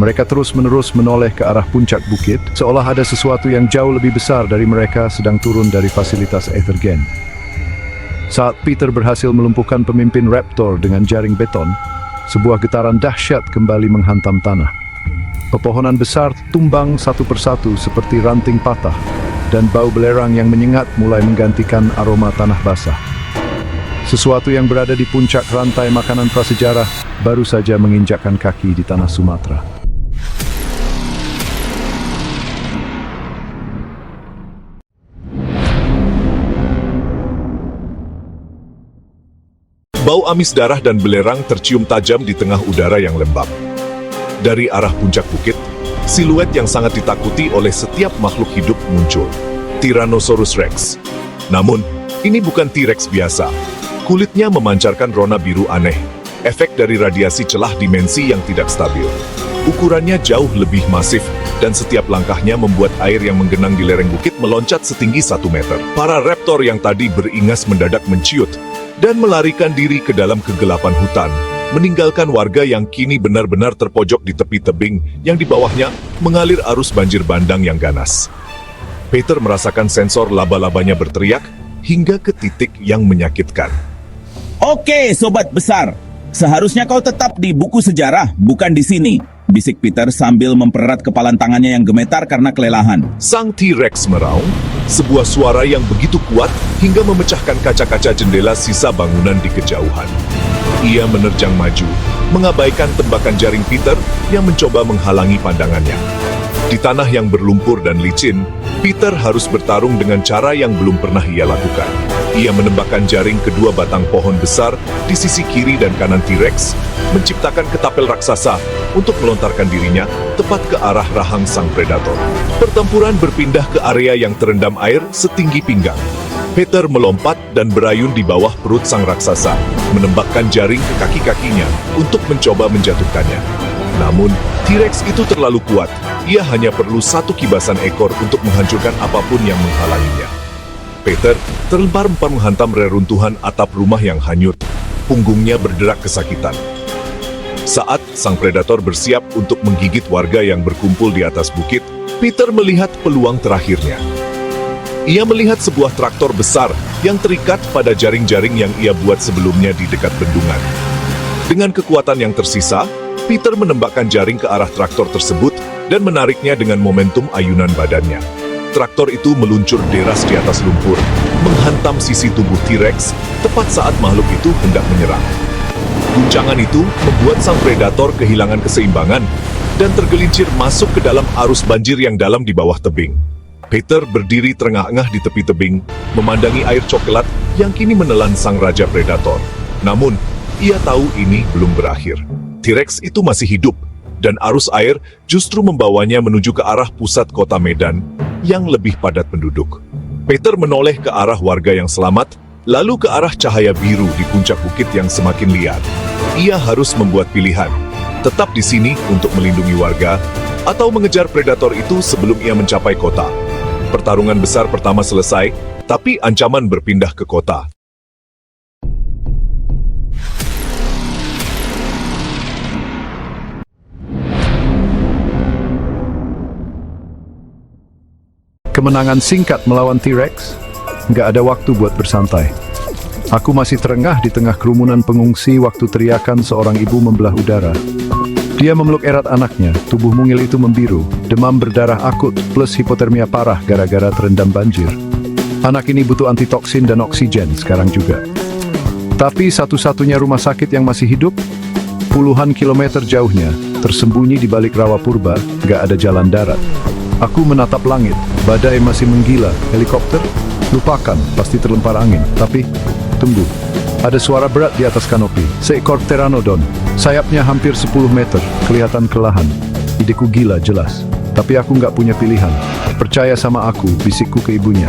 Mereka terus-menerus menoleh ke arah puncak bukit, seolah ada sesuatu yang jauh lebih besar dari mereka sedang turun dari fasilitas Aethergen. Saat Peter berhasil melumpuhkan pemimpin Raptor dengan jaring beton, sebuah getaran dahsyat kembali menghantam tanah. Pepohonan besar tumbang satu persatu seperti ranting patah, dan bau belerang yang menyengat mulai menggantikan aroma tanah basah. Sesuatu yang berada di puncak rantai makanan prasejarah baru saja menginjakkan kaki di tanah Sumatera. Bau amis darah dan belerang tercium tajam di tengah udara yang lembab. Dari arah puncak bukit, siluet yang sangat ditakuti oleh setiap makhluk hidup muncul. Tyrannosaurus Rex. Namun, ini bukan T-Rex biasa. Kulitnya memancarkan rona biru aneh, efek dari radiasi celah dimensi yang tidak stabil. Ukurannya jauh lebih masif, dan setiap langkahnya membuat air yang menggenang di lereng bukit meloncat setinggi 1 meter. Para raptor yang tadi beringas mendadak menciut, dan melarikan diri ke dalam kegelapan hutan, meninggalkan warga yang kini benar-benar terpojok di tepi tebing yang di bawahnya mengalir arus banjir bandang yang ganas. Peter merasakan sensor laba-labanya berteriak hingga ke titik yang menyakitkan. Oke, sobat besar. Seharusnya kau tetap di buku sejarah, bukan di sini, bisik Peter sambil mempererat kepalan tangannya yang gemetar karena kelelahan. Sang T-Rex meraung, sebuah suara yang begitu kuat hingga memecahkan kaca-kaca jendela sisa bangunan di kejauhan. Ia menerjang maju, mengabaikan tembakan jaring Peter yang mencoba menghalangi pandangannya. Di tanah yang berlumpur dan licin, Peter harus bertarung dengan cara yang belum pernah ia lakukan. Ia menembakkan jaring kedua batang pohon besar di sisi kiri dan kanan T-Rex, menciptakan ketapel raksasa untuk melontarkan dirinya tepat ke arah rahang sang predator. Pertempuran berpindah ke area yang terendam air setinggi pinggang. Peter melompat dan berayun di bawah perut sang raksasa, menembakkan jaring ke kaki-kakinya untuk mencoba menjatuhkannya. Namun, T-Rex itu terlalu kuat. Ia hanya perlu satu kibasan ekor untuk menghancurkan apapun yang menghalanginya. Peter terlempar-lempar menghantam reruntuhan atap rumah yang hanyut. Punggungnya berderak kesakitan. Saat sang predator bersiap untuk menggigit warga yang berkumpul di atas bukit, Peter melihat peluang terakhirnya. Ia melihat sebuah traktor besar yang terikat pada jaring-jaring yang ia buat sebelumnya di dekat bendungan. Dengan kekuatan yang tersisa, Peter menembakkan jaring ke arah traktor tersebut dan menariknya dengan momentum ayunan badannya. Traktor itu meluncur deras di atas lumpur, menghantam sisi tubuh T-Rex tepat saat makhluk itu hendak menyerang. Guncangan itu membuat sang predator kehilangan keseimbangan dan tergelincir masuk ke dalam arus banjir yang dalam di bawah tebing. Peter berdiri terengah-engah di tepi tebing, memandangi air coklat yang kini menelan sang raja predator. Namun, ia tahu ini belum berakhir. T-Rex itu masih hidup, dan arus air justru membawanya menuju ke arah pusat kota Medan yang lebih padat penduduk. Peter menoleh ke arah warga yang selamat, lalu ke arah cahaya biru di puncak bukit yang semakin liar. Ia harus membuat pilihan, tetap di sini untuk melindungi warga, atau mengejar predator itu sebelum ia mencapai kota. Pertarungan besar pertama selesai, tapi ancaman berpindah ke kota. Kemenangan singkat melawan T-Rex, nggak ada waktu buat bersantai. Aku masih terengah di tengah kerumunan pengungsi waktu teriakan seorang ibu membelah udara. Dia memeluk erat anaknya, tubuh mungil itu membiru, demam berdarah akut plus hipotermia parah gara-gara terendam banjir. Anak ini butuh antitoksin dan oksigen sekarang juga. Tapi satu-satunya rumah sakit yang masih hidup, puluhan kilometer jauhnya, tersembunyi di balik rawa purba, nggak ada jalan darat. Aku menatap langit, badai masih menggila, helikopter? Lupakan, pasti terlempar angin. Tapi, tunggu. Ada suara berat di atas kanopi, seekor pteranodon. Sayapnya hampir 10 meter, kelihatan kelelahan. Ideku gila jelas, tapi aku nggak punya pilihan. Percaya sama aku, bisikku ke ibunya.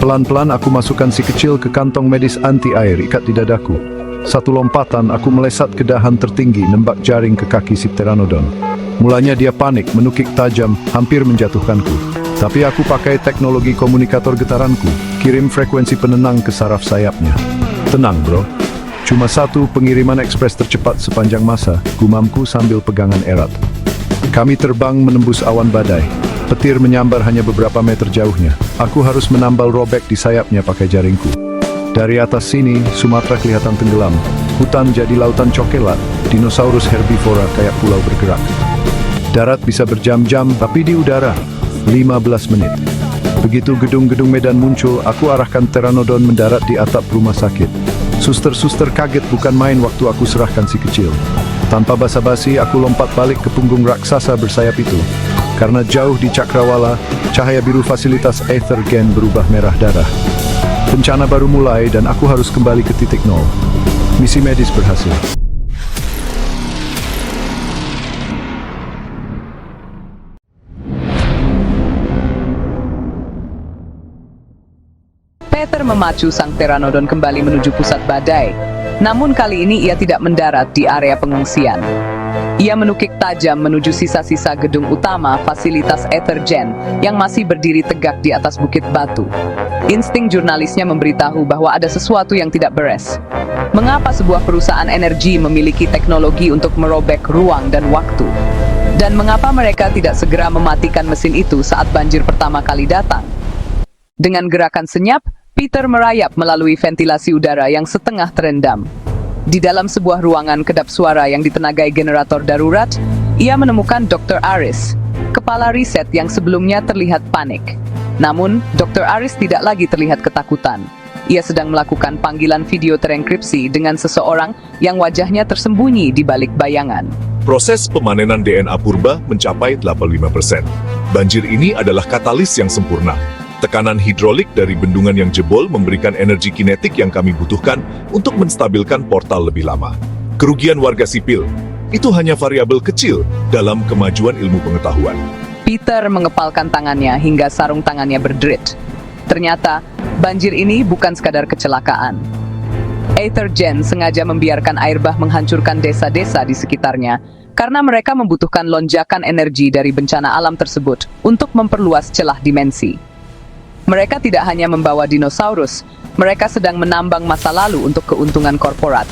Pelan-pelan aku masukkan si kecil ke kantong medis anti-air ikat di dadaku. Satu lompatan aku melesat ke dahan tertinggi, nembak jaring ke kaki si pteranodon. Mulanya dia panik, menukik tajam, hampir menjatuhkanku. Tapi aku pakai teknologi komunikator getaranku, kirim frekuensi penenang ke saraf sayapnya. Tenang bro, cuma satu pengiriman ekspres tercepat sepanjang masa, gumamku sambil pegangan erat. Kami terbang menembus awan badai. Petir menyambar hanya beberapa meter jauhnya. Aku harus menambal robek di sayapnya pakai jaringku. Dari atas sini, Sumatera kelihatan tenggelam. Hutan jadi lautan cokelat. Dinosaurus herbivora kayak pulau bergerak. Darat bisa berjam-jam, tapi di udara 15 menit. Begitu gedung-gedung medan muncul, aku arahkan Pteranodon mendarat di atap rumah sakit. Suster-suster kaget bukan main waktu aku serahkan si kecil. Tanpa basa-basi, aku lompat balik ke punggung raksasa bersayap itu. Karena jauh di cakrawala, cahaya biru fasilitas Aether Gen berubah merah darah. Bencana baru mulai dan aku harus kembali ke titik nol. Misi medis berhasil. Peter memacu sang Pteranodon kembali menuju pusat badai. Namun kali ini ia tidak mendarat di area pengungsian. Ia menukik tajam menuju sisa-sisa gedung utama fasilitas Aether Gen yang masih berdiri tegak di atas bukit batu. Insting jurnalisnya memberitahu bahwa ada sesuatu yang tidak beres. Mengapa sebuah perusahaan energi memiliki teknologi untuk merobek ruang dan waktu? Dan mengapa mereka tidak segera mematikan mesin itu saat banjir pertama kali datang? Dengan gerakan senyap, Peter merayap melalui ventilasi udara yang setengah terendam. Di dalam sebuah ruangan kedap suara yang ditenagai generator darurat, ia menemukan Dr. Aris, kepala riset yang sebelumnya terlihat panik. Namun, Dr. Aris tidak lagi terlihat ketakutan. Ia sedang melakukan panggilan video terenkripsi dengan seseorang yang wajahnya tersembunyi di balik bayangan. Proses pemanenan DNA purba mencapai 85%. Banjir ini adalah katalis yang sempurna. Tekanan hidrolik dari bendungan yang jebol memberikan energi kinetik yang kami butuhkan untuk menstabilkan portal lebih lama. Kerugian warga sipil, itu hanya variabel kecil dalam kemajuan ilmu pengetahuan. Peter mengepalkan tangannya hingga sarung tangannya berderit. Ternyata, banjir ini bukan sekadar kecelakaan. Aether Gen sengaja membiarkan air bah menghancurkan desa-desa di sekitarnya karena mereka membutuhkan lonjakan energi dari bencana alam tersebut untuk memperluas celah dimensi. Mereka tidak hanya membawa dinosaurus, mereka sedang menambang masa lalu untuk keuntungan korporat,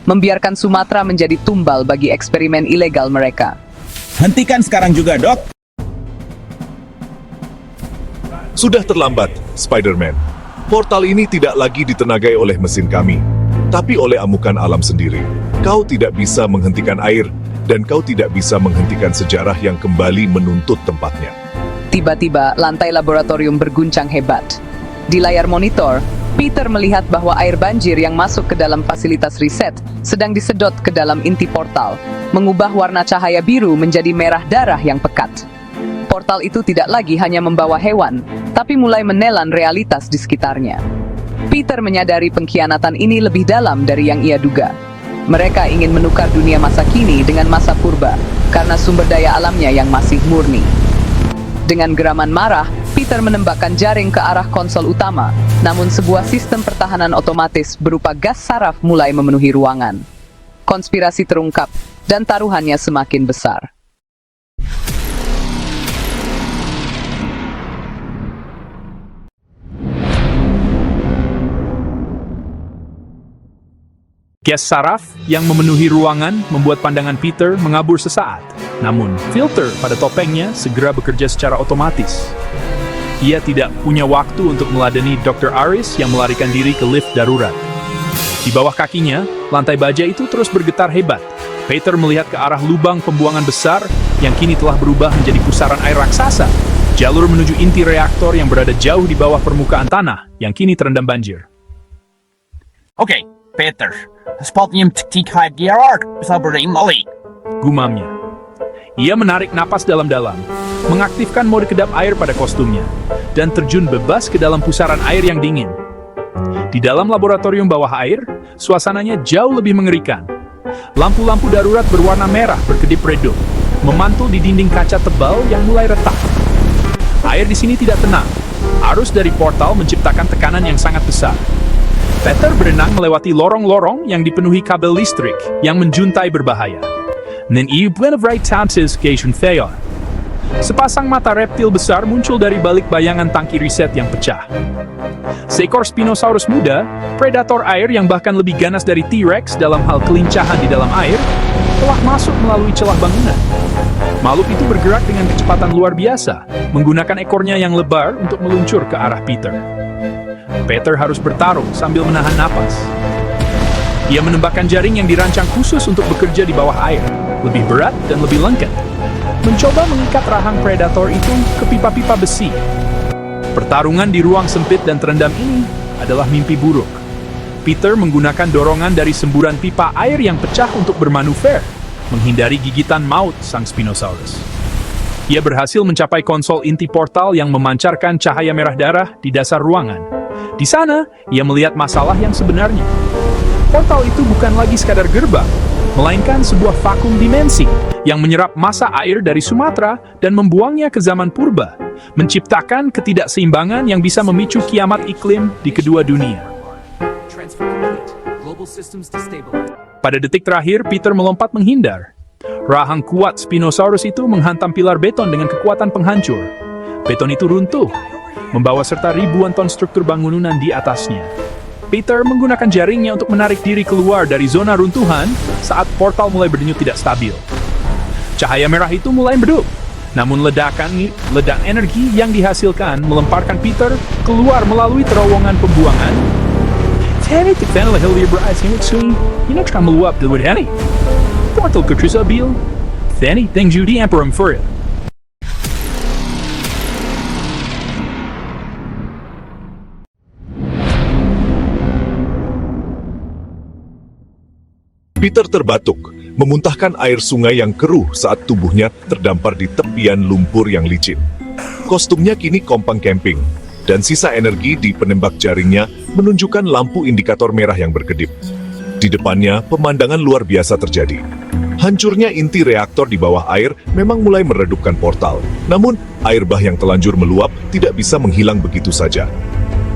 membiarkan Sumatera menjadi tumbal bagi eksperimen ilegal mereka. Hentikan sekarang juga, Dok. Sudah terlambat, Spider-Man. Portal ini tidak lagi ditenagai oleh mesin kami, tapi oleh amukan alam sendiri. Kau tidak bisa menghentikan air, dan kau tidak bisa menghentikan sejarah yang kembali menuntut tempatnya. Tiba-tiba, lantai laboratorium berguncang hebat. Di layar monitor, Peter melihat bahwa air banjir yang masuk ke dalam fasilitas riset sedang disedot ke dalam inti portal, mengubah warna cahaya biru menjadi merah darah yang pekat. Portal itu tidak lagi hanya membawa hewan, tapi mulai menelan realitas di sekitarnya. Peter menyadari pengkhianatan ini lebih dalam dari yang ia duga. Mereka ingin menukar dunia masa kini dengan masa purba, karena sumber daya alamnya yang masih murni. Dengan geraman marah, Peter menembakkan jaring ke arah konsol utama, namun sebuah sistem pertahanan otomatis berupa gas saraf mulai memenuhi ruangan. Konspirasi terungkap, dan taruhannya semakin besar. Gas saraf yang memenuhi ruangan membuat pandangan Peter mengabur sesaat. Namun, filter pada topengnya segera bekerja secara otomatis. Ia tidak punya waktu untuk meladeni Dr. Aris yang melarikan diri ke lift darurat. Di bawah kakinya, lantai baja itu terus bergetar hebat. Peter melihat ke arah lubang pembuangan besar yang kini telah berubah menjadi pusaran air raksasa. Jalur menuju inti reaktor yang berada jauh di bawah permukaan tanah yang kini terendam banjir. Oke, Peter. Spotnya tikai Gerard bisa berimbali. Gumamnya. Ia menarik napas dalam-dalam, mengaktifkan mode kedap air pada kostumnya, dan terjun bebas ke dalam pusaran air yang dingin. Di dalam laboratorium bawah air, suasananya jauh lebih mengerikan. Lampu-lampu darurat berwarna merah berkedip redup, memantul di dinding kaca tebal yang mulai retak. Air di sini tidak tenang. Arus dari portal menciptakan tekanan yang sangat besar. Peter berenang melewati lorong-lorong yang dipenuhi kabel listrik yang menjuntai berbahaya. Sepasang mata reptil besar muncul dari balik bayangan tangki riset yang pecah. Seekor Spinosaurus muda, predator air yang bahkan lebih ganas dari T-Rex dalam hal kelincahan di dalam air, telah masuk melalui celah bangunan. Makhluk itu bergerak dengan kecepatan luar biasa, menggunakan ekornya yang lebar untuk meluncur ke arah Peter. Peter harus bertarung sambil menahan napas. Ia menembakkan jaring yang dirancang khusus untuk bekerja di bawah air, lebih berat dan lebih lengket. Mencoba mengikat rahang predator itu ke pipa-pipa besi. Pertarungan di ruang sempit dan terendam ini adalah mimpi buruk. Peter menggunakan dorongan dari semburan pipa air yang pecah untuk bermanuver, menghindari gigitan maut sang Spinosaurus. Ia berhasil mencapai konsol inti portal yang memancarkan cahaya merah darah di dasar ruangan. Di sana, ia melihat masalah yang sebenarnya. Portal itu bukan lagi sekadar gerbang, melainkan sebuah vakum dimensi yang menyerap massa air dari Sumatera dan membuangnya ke zaman purba, menciptakan ketidakseimbangan yang bisa memicu kiamat iklim di kedua dunia. Pada detik terakhir, Peter melompat menghindar. Rahang kuat Spinosaurus itu menghantam pilar beton dengan kekuatan penghancur. Beton itu runtuh, membawa serta ribuan ton struktur bangunan di atasnya. Peter menggunakan jaringnya untuk menarik diri keluar dari zona runtuhan saat portal mulai berdenyut tidak stabil. Cahaya merah itu mulai meredup, namun ledak energi yang dihasilkan melemparkan Peter keluar melalui terowongan pembuangan. Tani tikfan lahil libre asing utsui, ina tram meluap dilwid hani. Portal kutrisabil, Tani teng judi emperum for it. Peter terbatuk, memuntahkan air sungai yang keruh saat tubuhnya terdampar di tepian lumpur yang licin. Kostumnya kini kompang camping, dan sisa energi di penembak jaringnya menunjukkan lampu indikator merah yang berkedip. Di depannya, pemandangan luar biasa terjadi. Hancurnya inti reaktor di bawah air memang mulai meredupkan portal. Namun, air bah yang telanjur meluap tidak bisa menghilang begitu saja.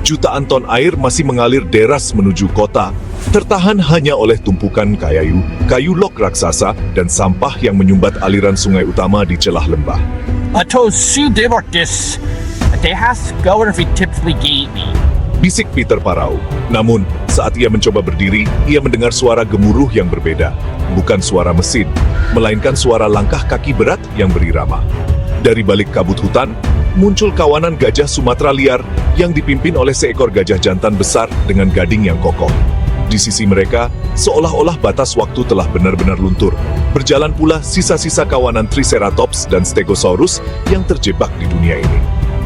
Jutaan ton air masih mengalir deras menuju kota, tertahan hanya oleh tumpukan kayu log raksasa, dan sampah yang menyumbat aliran sungai utama di celah lembah. Bisik Peter Parau. Namun, saat ia mencoba berdiri, ia mendengar suara gemuruh yang berbeda. Bukan suara mesin, melainkan suara langkah kaki berat yang berirama. Dari balik kabut hutan, muncul kawanan gajah Sumatera liar yang dipimpin oleh seekor gajah jantan besar dengan gading yang kokoh. Di sisi mereka, seolah-olah batas waktu telah benar-benar luntur. Berjalan pula sisa-sisa kawanan Triceratops dan Stegosaurus yang terjebak di dunia ini.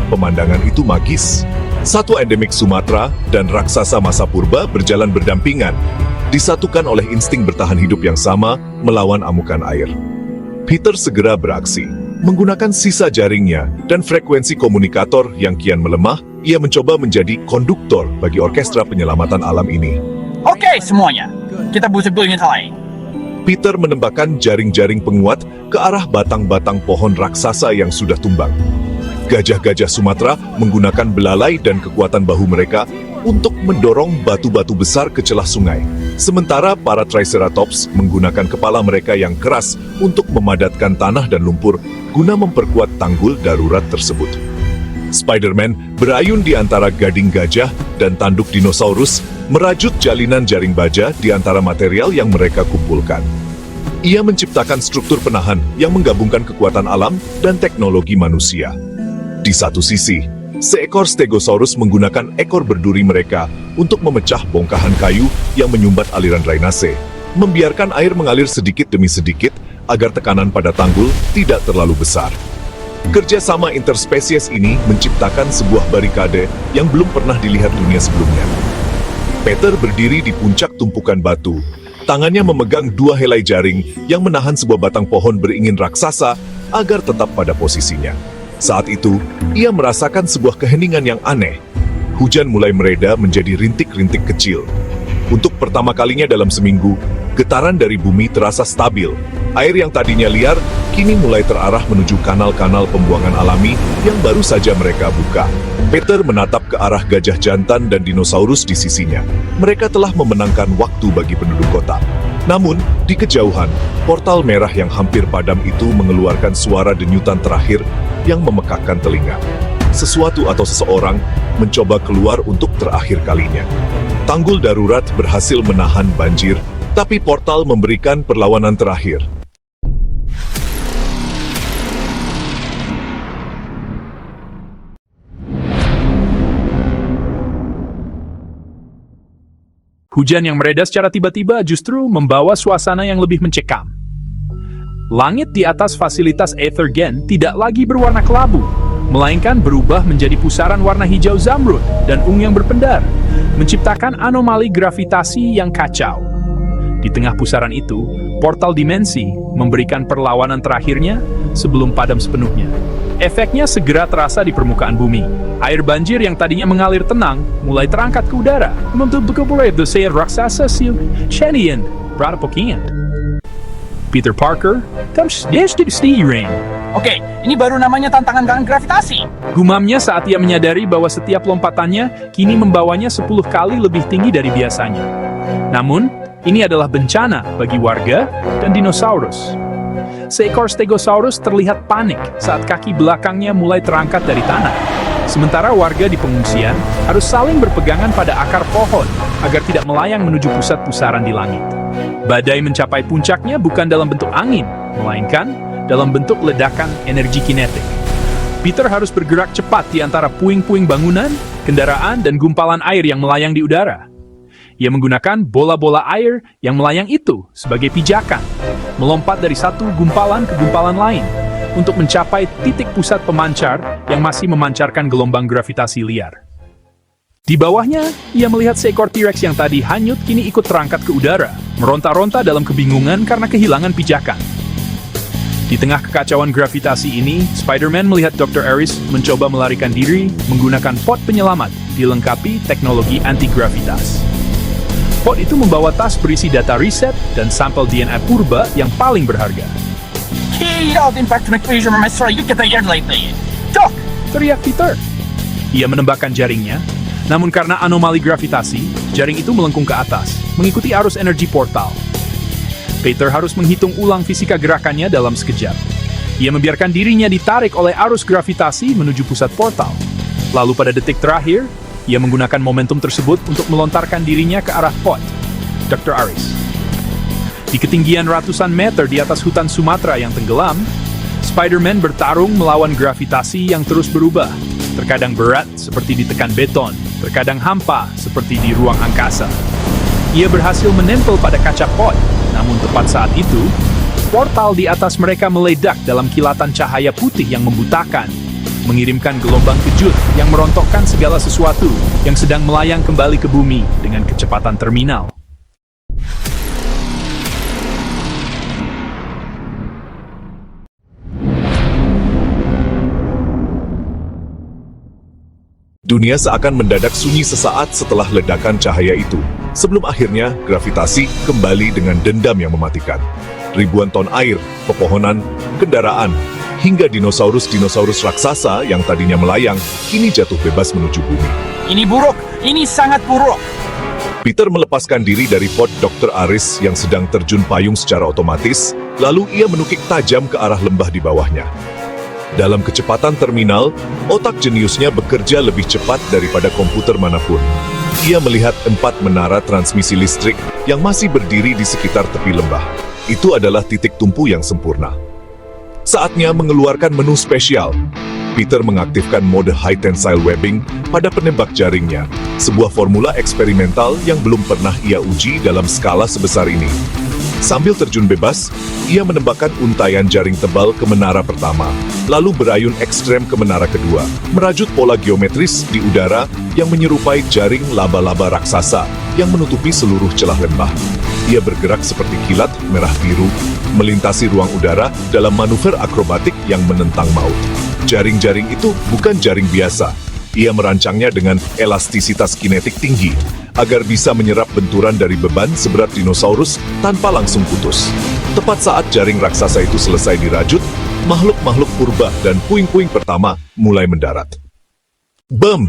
Pemandangan itu magis. Satu endemik Sumatera dan raksasa masa purba berjalan berdampingan, disatukan oleh insting bertahan hidup yang sama melawan amukan air. Peter segera beraksi. Menggunakan sisa jaringnya dan frekuensi komunikator yang kian melemah, ia mencoba menjadi konduktor bagi orkestra penyelamatan alam ini. Oke semuanya, kita butuh lain. Peter menembakkan jaring-jaring penguat ke arah batang-batang pohon raksasa yang sudah tumbang. Gajah-gajah Sumatera menggunakan belalai dan kekuatan bahu mereka untuk mendorong batu-batu besar ke celah sungai. Sementara para Triceratops menggunakan kepala mereka yang keras untuk memadatkan tanah dan lumpur guna memperkuat tanggul darurat tersebut. Spider-Man berayun di antara gading gajah dan tanduk dinosaurus, merajut jalinan jaring baja di antara material yang mereka kumpulkan. Ia menciptakan struktur penahan yang menggabungkan kekuatan alam dan teknologi manusia. Di satu sisi, seekor Stegosaurus menggunakan ekor berduri mereka untuk memecah bongkahan kayu yang menyumbat aliran drainase, membiarkan air mengalir sedikit demi sedikit agar tekanan pada tanggul tidak terlalu besar. Kerjasama interspesies ini menciptakan sebuah barikade yang belum pernah dilihat dunia sebelumnya. Peter berdiri di puncak tumpukan batu, tangannya memegang dua helai jaring yang menahan sebuah batang pohon beringin raksasa agar tetap pada posisinya. Saat itu, ia merasakan sebuah keheningan yang aneh. Hujan mulai mereda menjadi rintik-rintik kecil. Untuk pertama kalinya dalam seminggu, getaran dari bumi terasa stabil. Air yang tadinya liar, kini mulai terarah menuju kanal-kanal pembuangan alami yang baru saja mereka buka. Peter menatap ke arah gajah jantan dan dinosaurus di sisinya. Mereka telah memenangkan waktu bagi penduduk kota. Namun, di kejauhan, portal merah yang hampir padam itu mengeluarkan suara denyutan terakhir yang memekakkan telinga. Sesuatu atau seseorang mencoba keluar untuk terakhir kalinya. Tanggul darurat berhasil menahan banjir, tapi portal memberikan perlawanan terakhir. Hujan yang mereda secara tiba-tiba justru membawa suasana yang lebih mencekam. Langit di atas fasilitas Aethergen tidak lagi berwarna kelabu, melainkan berubah menjadi pusaran warna hijau zamrud dan ungu yang berpendar, menciptakan anomali gravitasi yang kacau. Di tengah pusaran itu, portal dimensi memberikan perlawanan terakhirnya sebelum padam sepenuhnya. Efeknya segera terasa di permukaan bumi. Air banjir yang tadinya mengalir tenang mulai terangkat ke udara, membentuk sayap raksasa Chenian Bratapokian. Peter Parker, Oke, ini baru namanya tantangan gravitasi. gumamnya saat ia menyadari bahwa setiap lompatannya kini membawanya 10 kali lebih tinggi dari biasanya. Namun, ini adalah bencana bagi warga dan dinosaurus. Seekor Stegosaurus terlihat panik saat kaki belakangnya mulai terangkat dari tanah. Sementara warga di pengungsian harus saling berpegangan pada akar pohon agar tidak melayang menuju pusat pusaran di langit. Badai mencapai puncaknya bukan dalam bentuk angin, melainkan dalam bentuk ledakan energi kinetik. Peter harus bergerak cepat di antara puing-puing bangunan, kendaraan, dan gumpalan air yang melayang di udara. Ia menggunakan bola-bola air yang melayang itu sebagai pijakan, melompat dari satu gumpalan ke gumpalan lain untuk mencapai titik pusat pemancar yang masih memancarkan gelombang gravitasi liar. Di bawahnya, ia melihat seekor T-Rex yang tadi hanyut kini ikut terangkat ke udara, meronta-ronta dalam kebingungan karena kehilangan pijakan. Di tengah kekacauan gravitasi ini, Spider-Man melihat Dr. Aris mencoba melarikan diri menggunakan pod penyelamat dilengkapi teknologi anti-gravitas. Pod itu membawa tas berisi data riset dan sampel DNA purba yang paling berharga. Cok! Teriak Peter. Ia menembakkan jaringnya, namun karena anomali gravitasi, jaring itu melengkung ke atas, mengikuti arus energi portal. Peter harus menghitung ulang fisika gerakannya dalam sekejap. Ia membiarkan dirinya ditarik oleh arus gravitasi menuju pusat portal. Lalu pada detik terakhir, ia menggunakan momentum tersebut untuk melontarkan dirinya ke arah pod, Dr. Aris. Di ketinggian ratusan meter di atas hutan Sumatera yang tenggelam, Spider-Man bertarung melawan gravitasi yang terus berubah. Terkadang berat seperti ditekan beton, terkadang hampa seperti di ruang angkasa. Ia berhasil menempel pada kaca pod, namun tepat saat itu, portal di atas mereka meledak dalam kilatan cahaya putih yang membutakan, mengirimkan gelombang kejut yang merontokkan segala sesuatu yang sedang melayang kembali ke bumi dengan kecepatan terminal. Dunia seakan mendadak sunyi sesaat setelah ledakan cahaya itu. Sebelum akhirnya, gravitasi kembali dengan dendam yang mematikan. Ribuan ton air, pepohonan, kendaraan, hingga dinosaurus-dinosaurus raksasa yang tadinya melayang, kini jatuh bebas menuju bumi. Ini buruk, ini sangat buruk. Peter melepaskan diri dari pod Dr. Aris yang sedang terjun payung secara otomatis, lalu ia menukik tajam ke arah lembah di bawahnya. Dalam kecepatan terminal, otak jeniusnya bekerja lebih cepat daripada komputer manapun. Ia melihat 4 menara transmisi listrik yang masih berdiri di sekitar tepi lembah. Itu adalah titik tumpu yang sempurna. Saatnya mengeluarkan menu spesial. Peter mengaktifkan mode high tensile webbing pada penembak jaringnya, sebuah formula eksperimental yang belum pernah ia uji dalam skala sebesar ini. Sambil terjun bebas, ia menembakkan untayan jaring tebal ke menara pertama, lalu berayun ekstrem ke menara kedua, merajut pola geometris di udara yang menyerupai jaring laba-laba raksasa yang menutupi seluruh celah lembah. Ia bergerak seperti kilat merah-biru, melintasi ruang udara dalam manuver akrobatik yang menentang maut. Jaring-jaring itu bukan jaring biasa. Ia merancangnya dengan elastisitas kinetik tinggi, agar bisa menyerap benturan dari beban seberat dinosaurus tanpa langsung putus. Tepat saat jaring raksasa itu selesai dirajut, makhluk-makhluk purba dan puing-puing pertama mulai mendarat. Bam!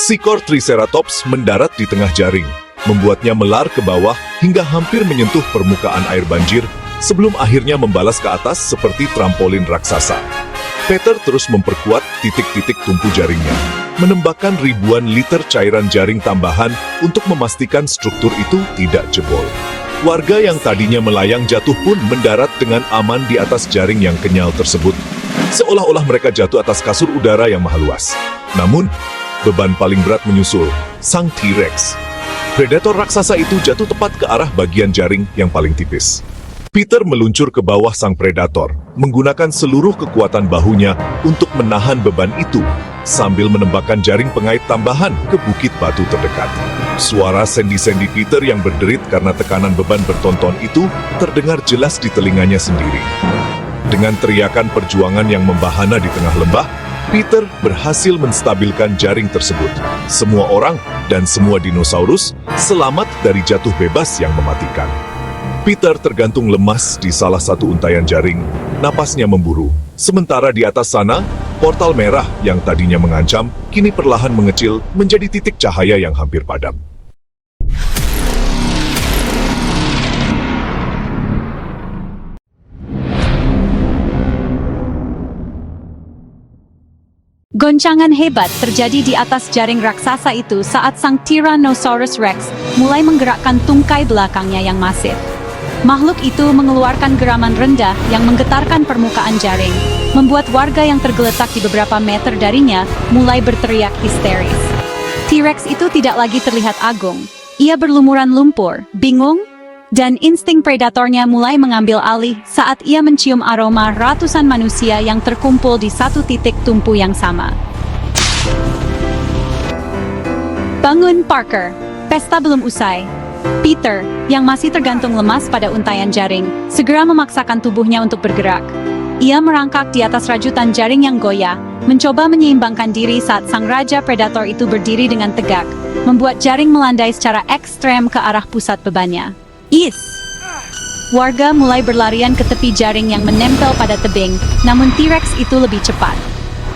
Sikor Triceratops mendarat di tengah jaring, membuatnya melar ke bawah hingga hampir menyentuh permukaan air banjir, sebelum akhirnya membalas ke atas seperti trampolin raksasa. Peter terus memperkuat titik-titik tumpu jaringnya, menembakkan ribuan liter cairan jaring tambahan untuk memastikan struktur itu tidak jebol. Warga yang tadinya melayang jatuh pun mendarat dengan aman di atas jaring yang kenyal tersebut, seolah-olah mereka jatuh atas kasur udara yang maha luas. Namun, beban paling berat menyusul, sang T-Rex. Predator raksasa itu jatuh tepat ke arah bagian jaring yang paling tipis. Peter meluncur ke bawah sang predator, menggunakan seluruh kekuatan bahunya untuk menahan beban itu, sambil menembakkan jaring pengait tambahan ke bukit batu terdekat. Suara sendi-sendi Peter yang berderit karena tekanan beban bertonton itu terdengar jelas di telinganya sendiri. Dengan teriakan perjuangan yang membahana di tengah lembah, Peter berhasil menstabilkan jaring tersebut. Semua orang dan semua dinosaurus selamat dari jatuh bebas yang mematikan. Peter tergantung lemas di salah satu untaian jaring, napasnya memburu. Sementara di atas sana, portal merah yang tadinya mengancam, kini perlahan mengecil menjadi titik cahaya yang hampir padam. Goncangan hebat terjadi di atas jaring raksasa itu saat sang Tyrannosaurus Rex mulai menggerakkan tungkai belakangnya yang masif. Makhluk itu mengeluarkan geraman rendah yang menggetarkan permukaan jaring, membuat warga yang tergeletak di beberapa meter darinya mulai berteriak histeris. T-Rex itu tidak lagi terlihat agung. Ia berlumuran lumpur, bingung, dan insting predatornya mulai mengambil alih saat ia mencium aroma ratusan manusia yang terkumpul di satu titik tumpu yang sama. Bangun, Parker. Pesta belum usai. Peter, yang masih tergantung lemas pada untaian jaring, segera memaksakan tubuhnya untuk bergerak. Ia merangkak di atas rajutan jaring yang goyah, mencoba menyeimbangkan diri saat sang raja predator itu berdiri dengan tegak, membuat jaring melandai secara ekstrem ke arah pusat bebannya. Is! Warga mulai berlarian ke tepi jaring yang menempel pada tebing, namun T-Rex itu lebih cepat.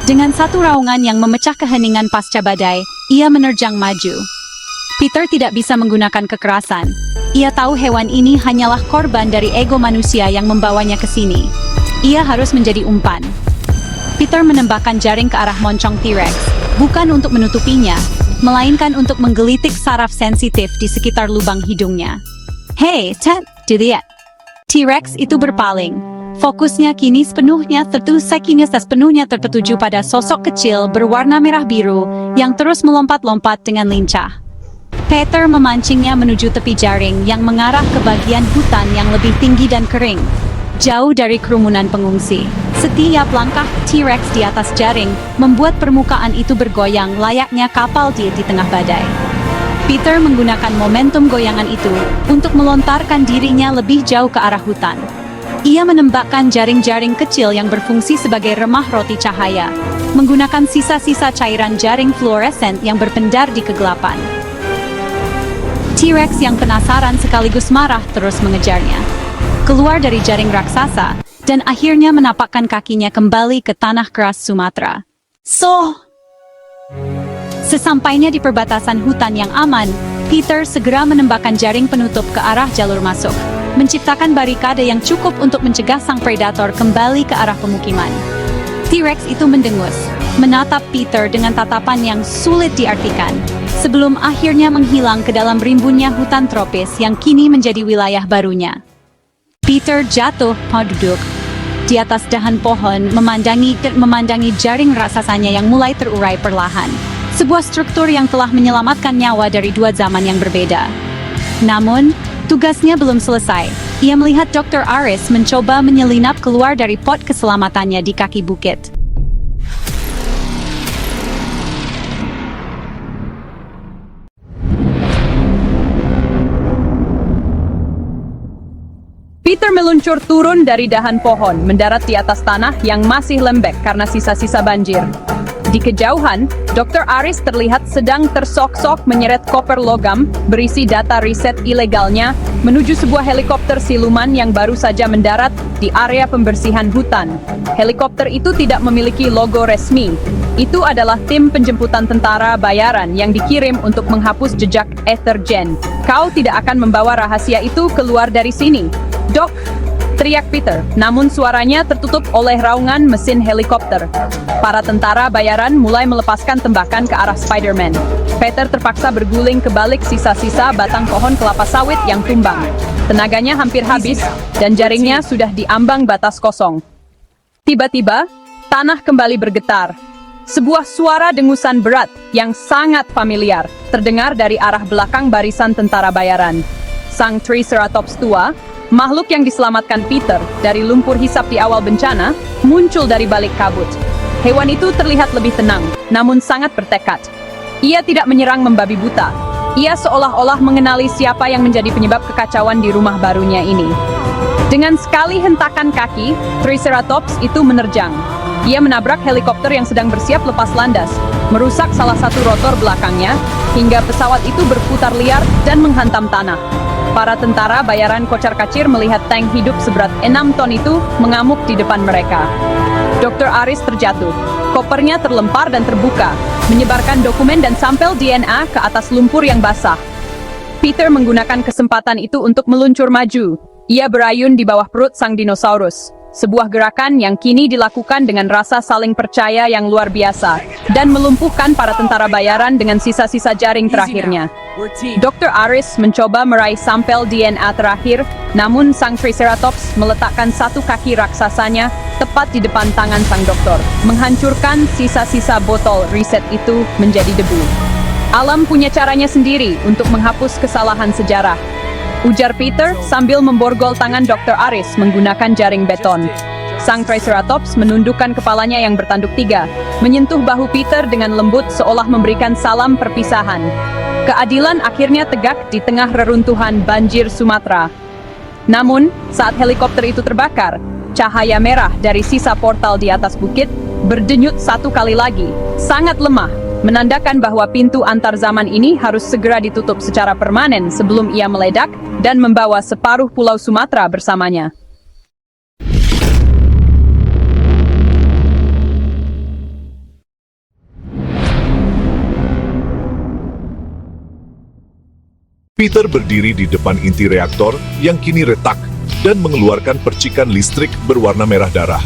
Dengan satu raungan yang memecah keheningan pasca badai, ia menerjang maju. Peter tidak bisa menggunakan kekerasan. Ia tahu hewan ini hanyalah korban dari ego manusia yang membawanya ke sini. Ia harus menjadi umpan. Peter menembakkan jaring ke arah moncong T-Rex, bukan untuk menutupinya, melainkan untuk menggelitik saraf sensitif di sekitar lubang hidungnya. Hey, Ted, dilihat. T-Rex itu berpaling. Fokusnya kini sepenuhnya tertuju pada sosok kecil berwarna merah biru yang terus melompat-lompat dengan lincah. Peter memancingnya menuju tepi jaring yang mengarah ke bagian hutan yang lebih tinggi dan kering, jauh dari kerumunan pengungsi. Setiap langkah T-Rex di atas jaring membuat permukaan itu bergoyang layaknya kapal di tengah badai. Peter menggunakan momentum goyangan itu untuk melontarkan dirinya lebih jauh ke arah hutan. Ia menembakkan jaring-jaring kecil yang berfungsi sebagai remah roti cahaya, menggunakan sisa-sisa cairan jaring fluoresen yang berpendar di kegelapan. T-Rex yang penasaran sekaligus marah terus mengejarnya. Keluar dari jaring raksasa, dan akhirnya menapakkan kakinya kembali ke tanah keras Sumatera. Sesampainya di perbatasan hutan yang aman, Peter segera menembakkan jaring penutup ke arah jalur masuk, menciptakan barikade yang cukup untuk mencegah sang predator kembali ke arah pemukiman. T-Rex itu mendengus, menatap Peter dengan tatapan yang sulit diartikan, sebelum akhirnya menghilang ke dalam rimbunnya hutan tropis yang kini menjadi wilayah barunya. Peter jatuh duduk di atas dahan pohon, memandangi jaring raksasanya yang mulai terurai perlahan. Sebuah struktur yang telah menyelamatkan nyawa dari dua zaman yang berbeda. Namun, tugasnya belum selesai. Ia melihat Dr. Aris mencoba menyelinap keluar dari pot keselamatannya di kaki bukit. Peter meluncur turun dari dahan pohon, mendarat di atas tanah yang masih lembek karena sisa-sisa banjir. Di kejauhan, Dr. Aris terlihat sedang tersok-sok menyeret koper logam berisi data riset ilegalnya menuju sebuah helikopter siluman yang baru saja mendarat di area pembersihan hutan. Helikopter itu tidak memiliki logo resmi. Itu adalah tim penjemputan tentara bayaran yang dikirim untuk menghapus jejak Ethergen. Kau tidak akan membawa rahasia itu keluar dari sini, Dok, teriak Peter, namun suaranya tertutup oleh raungan mesin helikopter. Para tentara bayaran mulai melepaskan tembakan ke arah Spider-Man. Peter terpaksa berguling ke balik sisa-sisa batang pohon kelapa sawit yang tumbang. Tenaganya hampir habis, dan jaringnya sudah di ambang batas kosong. Tiba-tiba, tanah kembali bergetar. Sebuah suara dengusan berat yang sangat familiar terdengar dari arah belakang barisan tentara bayaran. Sang Triceratops tua, makhluk yang diselamatkan Peter dari lumpur hisap di awal bencana, muncul dari balik kabut. Hewan itu terlihat lebih tenang, namun sangat bertekad. Ia tidak menyerang membabi buta. Ia seolah-olah mengenali siapa yang menjadi penyebab kekacauan di rumah barunya ini. Dengan sekali hentakan kaki, Triceratops itu menerjang. Ia menabrak helikopter yang sedang bersiap lepas landas, merusak salah satu rotor belakangnya, hingga pesawat itu berputar liar dan menghantam tanah. Para tentara bayaran kocar-kacir melihat tank hidup seberat 6 ton itu mengamuk di depan mereka. Dr. Aris terjatuh. Kopernya terlempar dan terbuka, menyebarkan dokumen dan sampel DNA ke atas lumpur yang basah. Peter menggunakan kesempatan itu untuk meluncur maju. Ia berayun di bawah perut sang dinosaurus. Sebuah gerakan yang kini dilakukan dengan rasa saling percaya yang luar biasa, dan melumpuhkan para tentara bayaran dengan sisa-sisa jaring terakhirnya. Dr. Aris mencoba meraih sampel DNA terakhir, namun sang Triceratops meletakkan satu kaki raksasanya tepat di depan tangan sang dokter, menghancurkan sisa-sisa botol riset itu menjadi debu. Alam punya caranya sendiri untuk menghapus kesalahan sejarah, ujar Peter sambil memborgol tangan Dr. Aris menggunakan jaring beton. Sang Triceratops menundukkan kepalanya yang bertanduk 3, menyentuh bahu Peter dengan lembut seolah memberikan salam perpisahan. Keadilan akhirnya tegak di tengah reruntuhan banjir Sumatera. Namun, saat helikopter itu terbakar, cahaya merah dari sisa portal di atas bukit berdenyut satu kali lagi, sangat lemah, menandakan bahwa pintu antar zaman ini harus segera ditutup secara permanen sebelum ia meledak dan membawa separuh pulau Sumatera bersamanya. Peter berdiri di depan inti reaktor yang kini retak dan mengeluarkan percikan listrik berwarna merah darah.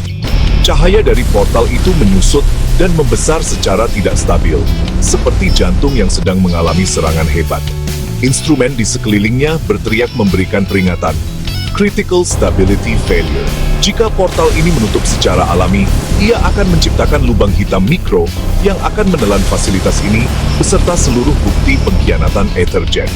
Cahaya dari portal itu menyusut dan membesar secara tidak stabil, seperti jantung yang sedang mengalami serangan hebat. Instrumen di sekelilingnya berteriak memberikan peringatan. Critical Stability Failure. Jika portal ini menutup secara alami, ia akan menciptakan lubang hitam mikro yang akan menelan fasilitas ini beserta seluruh bukti pengkhianatan Etherjet.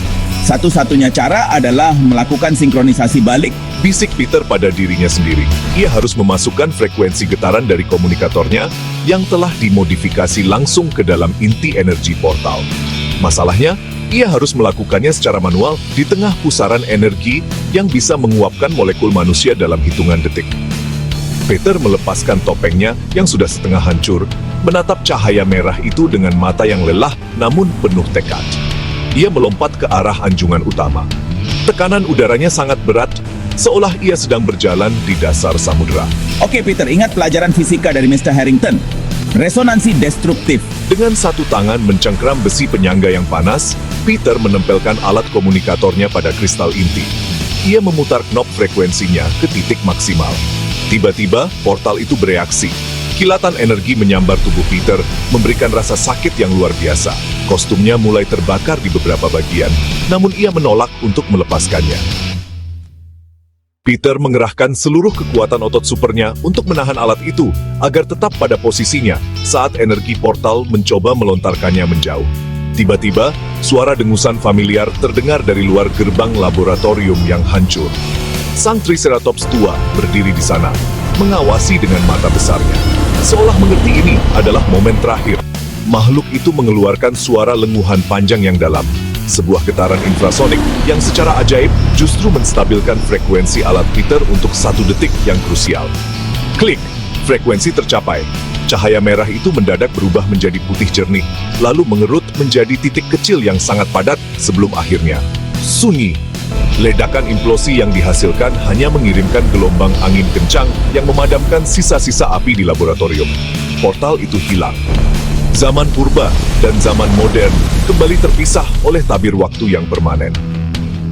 Satu-satunya cara adalah melakukan sinkronisasi balik. Bisik Peter pada dirinya sendiri. Ia harus memasukkan frekuensi getaran dari komunikatornya yang telah dimodifikasi langsung ke dalam inti energi portal. Masalahnya, ia harus melakukannya secara manual di tengah pusaran energi yang bisa menguapkan molekul manusia dalam hitungan detik. Peter melepaskan topengnya yang sudah setengah hancur, menatap cahaya merah itu dengan mata yang lelah namun penuh tekad. Ia melompat ke arah anjungan utama. Tekanan udaranya sangat berat, seolah ia sedang berjalan di dasar samudera. Oke Peter, ingat pelajaran fisika dari Mr. Harrington. Resonansi destruktif. Dengan satu tangan mencengkram besi penyangga yang panas, Peter menempelkan alat komunikatornya pada kristal inti. Ia memutar knob frekuensinya ke titik maksimal. Tiba-tiba, portal itu bereaksi. Kilatan energi menyambar tubuh Peter, memberikan rasa sakit yang luar biasa. Kostumnya mulai terbakar di beberapa bagian, namun ia menolak untuk melepaskannya. Peter mengerahkan seluruh kekuatan otot supernya untuk menahan alat itu agar tetap pada posisinya saat energi portal mencoba melontarkannya menjauh. Tiba-tiba, suara dengusan familiar terdengar dari luar gerbang laboratorium yang hancur. Sang Triceratops tua berdiri di sana, mengawasi dengan mata besarnya. Seolah mengerti ini adalah momen terakhir. Makhluk itu mengeluarkan suara lenguhan panjang yang dalam. Sebuah getaran infrasonik yang secara ajaib justru menstabilkan frekuensi alat Peter untuk 1 detik yang krusial. Klik! Frekuensi tercapai. Cahaya merah itu mendadak berubah menjadi putih jernih, lalu mengerut menjadi titik kecil yang sangat padat sebelum akhirnya sunyi. Ledakan implosi yang dihasilkan hanya mengirimkan gelombang angin kencang yang memadamkan sisa-sisa api di laboratorium. Portal itu hilang. Zaman purba dan zaman modern kembali terpisah oleh tabir waktu yang permanen.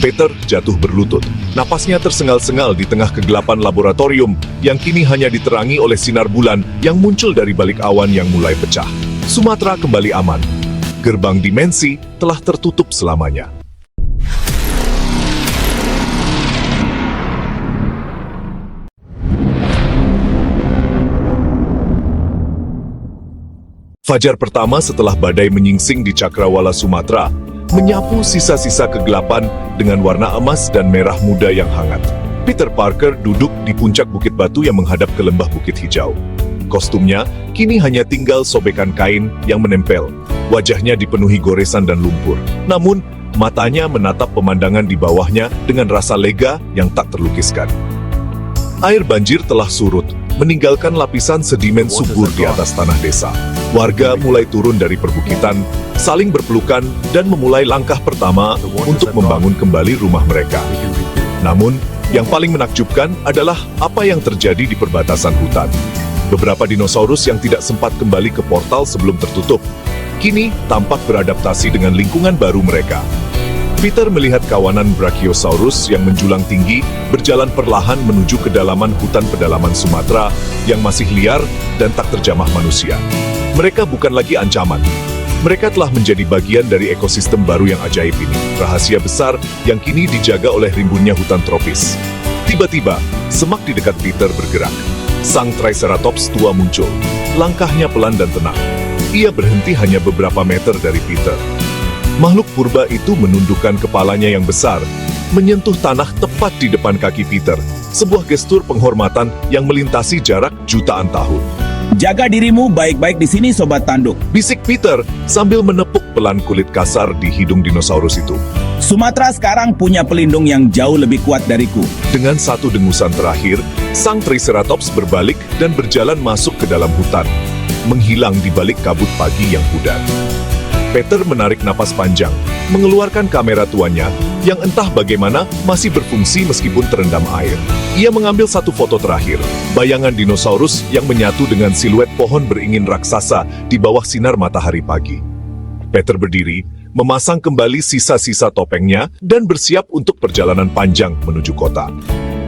Peter jatuh berlutut. Napasnya tersengal-sengal di tengah kegelapan laboratorium yang kini hanya diterangi oleh sinar bulan yang muncul dari balik awan yang mulai pecah. Sumatera kembali aman. Gerbang dimensi telah tertutup selamanya. Fajar pertama setelah badai menyingsing di Cakrawala, Sumatera, menyapu sisa-sisa kegelapan dengan warna emas dan merah muda yang hangat. Peter Parker duduk di puncak bukit batu yang menghadap ke lembah Bukit Hijau. Kostumnya kini hanya tinggal sobekan kain yang menempel. Wajahnya dipenuhi goresan dan lumpur. Namun, matanya menatap pemandangan di bawahnya dengan rasa lega yang tak terlukiskan. Air banjir telah surut, meninggalkan lapisan sedimen subur di atas tanah desa. Warga mulai turun dari perbukitan, saling berpelukan, dan memulai langkah pertama untuk membangun kembali rumah mereka. Namun, yang paling menakjubkan adalah apa yang terjadi di perbatasan hutan. Beberapa dinosaurus yang tidak sempat kembali ke portal sebelum tertutup, kini tampak beradaptasi dengan lingkungan baru mereka. Peter melihat kawanan Brachiosaurus yang menjulang tinggi berjalan perlahan menuju kedalaman hutan pedalaman Sumatera yang masih liar dan tak terjamah manusia. Mereka bukan lagi ancaman. Mereka telah menjadi bagian dari ekosistem baru yang ajaib ini, rahasia besar yang kini dijaga oleh rimbunnya hutan tropis. Tiba-tiba, semak di dekat Peter bergerak. Sang Triceratops tua muncul. Langkahnya pelan dan tenang. Ia berhenti hanya beberapa meter dari Peter. Makhluk purba itu menundukkan kepalanya yang besar, menyentuh tanah tepat di depan kaki Peter, sebuah gestur penghormatan yang melintasi jarak jutaan tahun. Jaga dirimu baik-baik di sini, Sobat Tanduk. Bisik Peter sambil menepuk pelan kulit kasar di hidung dinosaurus itu. Sumatera sekarang punya pelindung yang jauh lebih kuat dariku. Dengan satu dengusan terakhir, sang Triceratops berbalik dan berjalan masuk ke dalam hutan, menghilang di balik kabut pagi yang pudar. Peter menarik napas panjang, mengeluarkan kamera tuanya yang entah bagaimana masih berfungsi meskipun terendam air. Ia mengambil satu foto terakhir, bayangan dinosaurus yang menyatu dengan siluet pohon beringin raksasa di bawah sinar matahari pagi. Peter berdiri, memasang kembali sisa-sisa topengnya dan bersiap untuk perjalanan panjang menuju kota.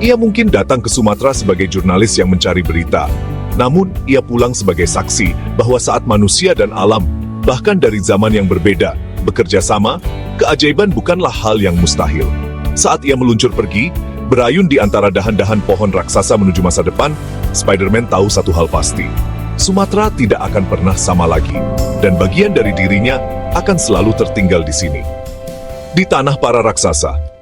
Ia mungkin datang ke Sumatera sebagai jurnalis yang mencari berita, namun ia pulang sebagai saksi bahwa saat manusia dan alam, bahkan dari zaman yang berbeda, bekerja sama, keajaiban bukanlah hal yang mustahil. Saat ia meluncur pergi, berayun di antara dahan-dahan pohon raksasa menuju masa depan, Spider-Man tahu satu hal pasti. Sumatera tidak akan pernah sama lagi, dan bagian dari dirinya akan selalu tertinggal di sini. Di tanah para raksasa,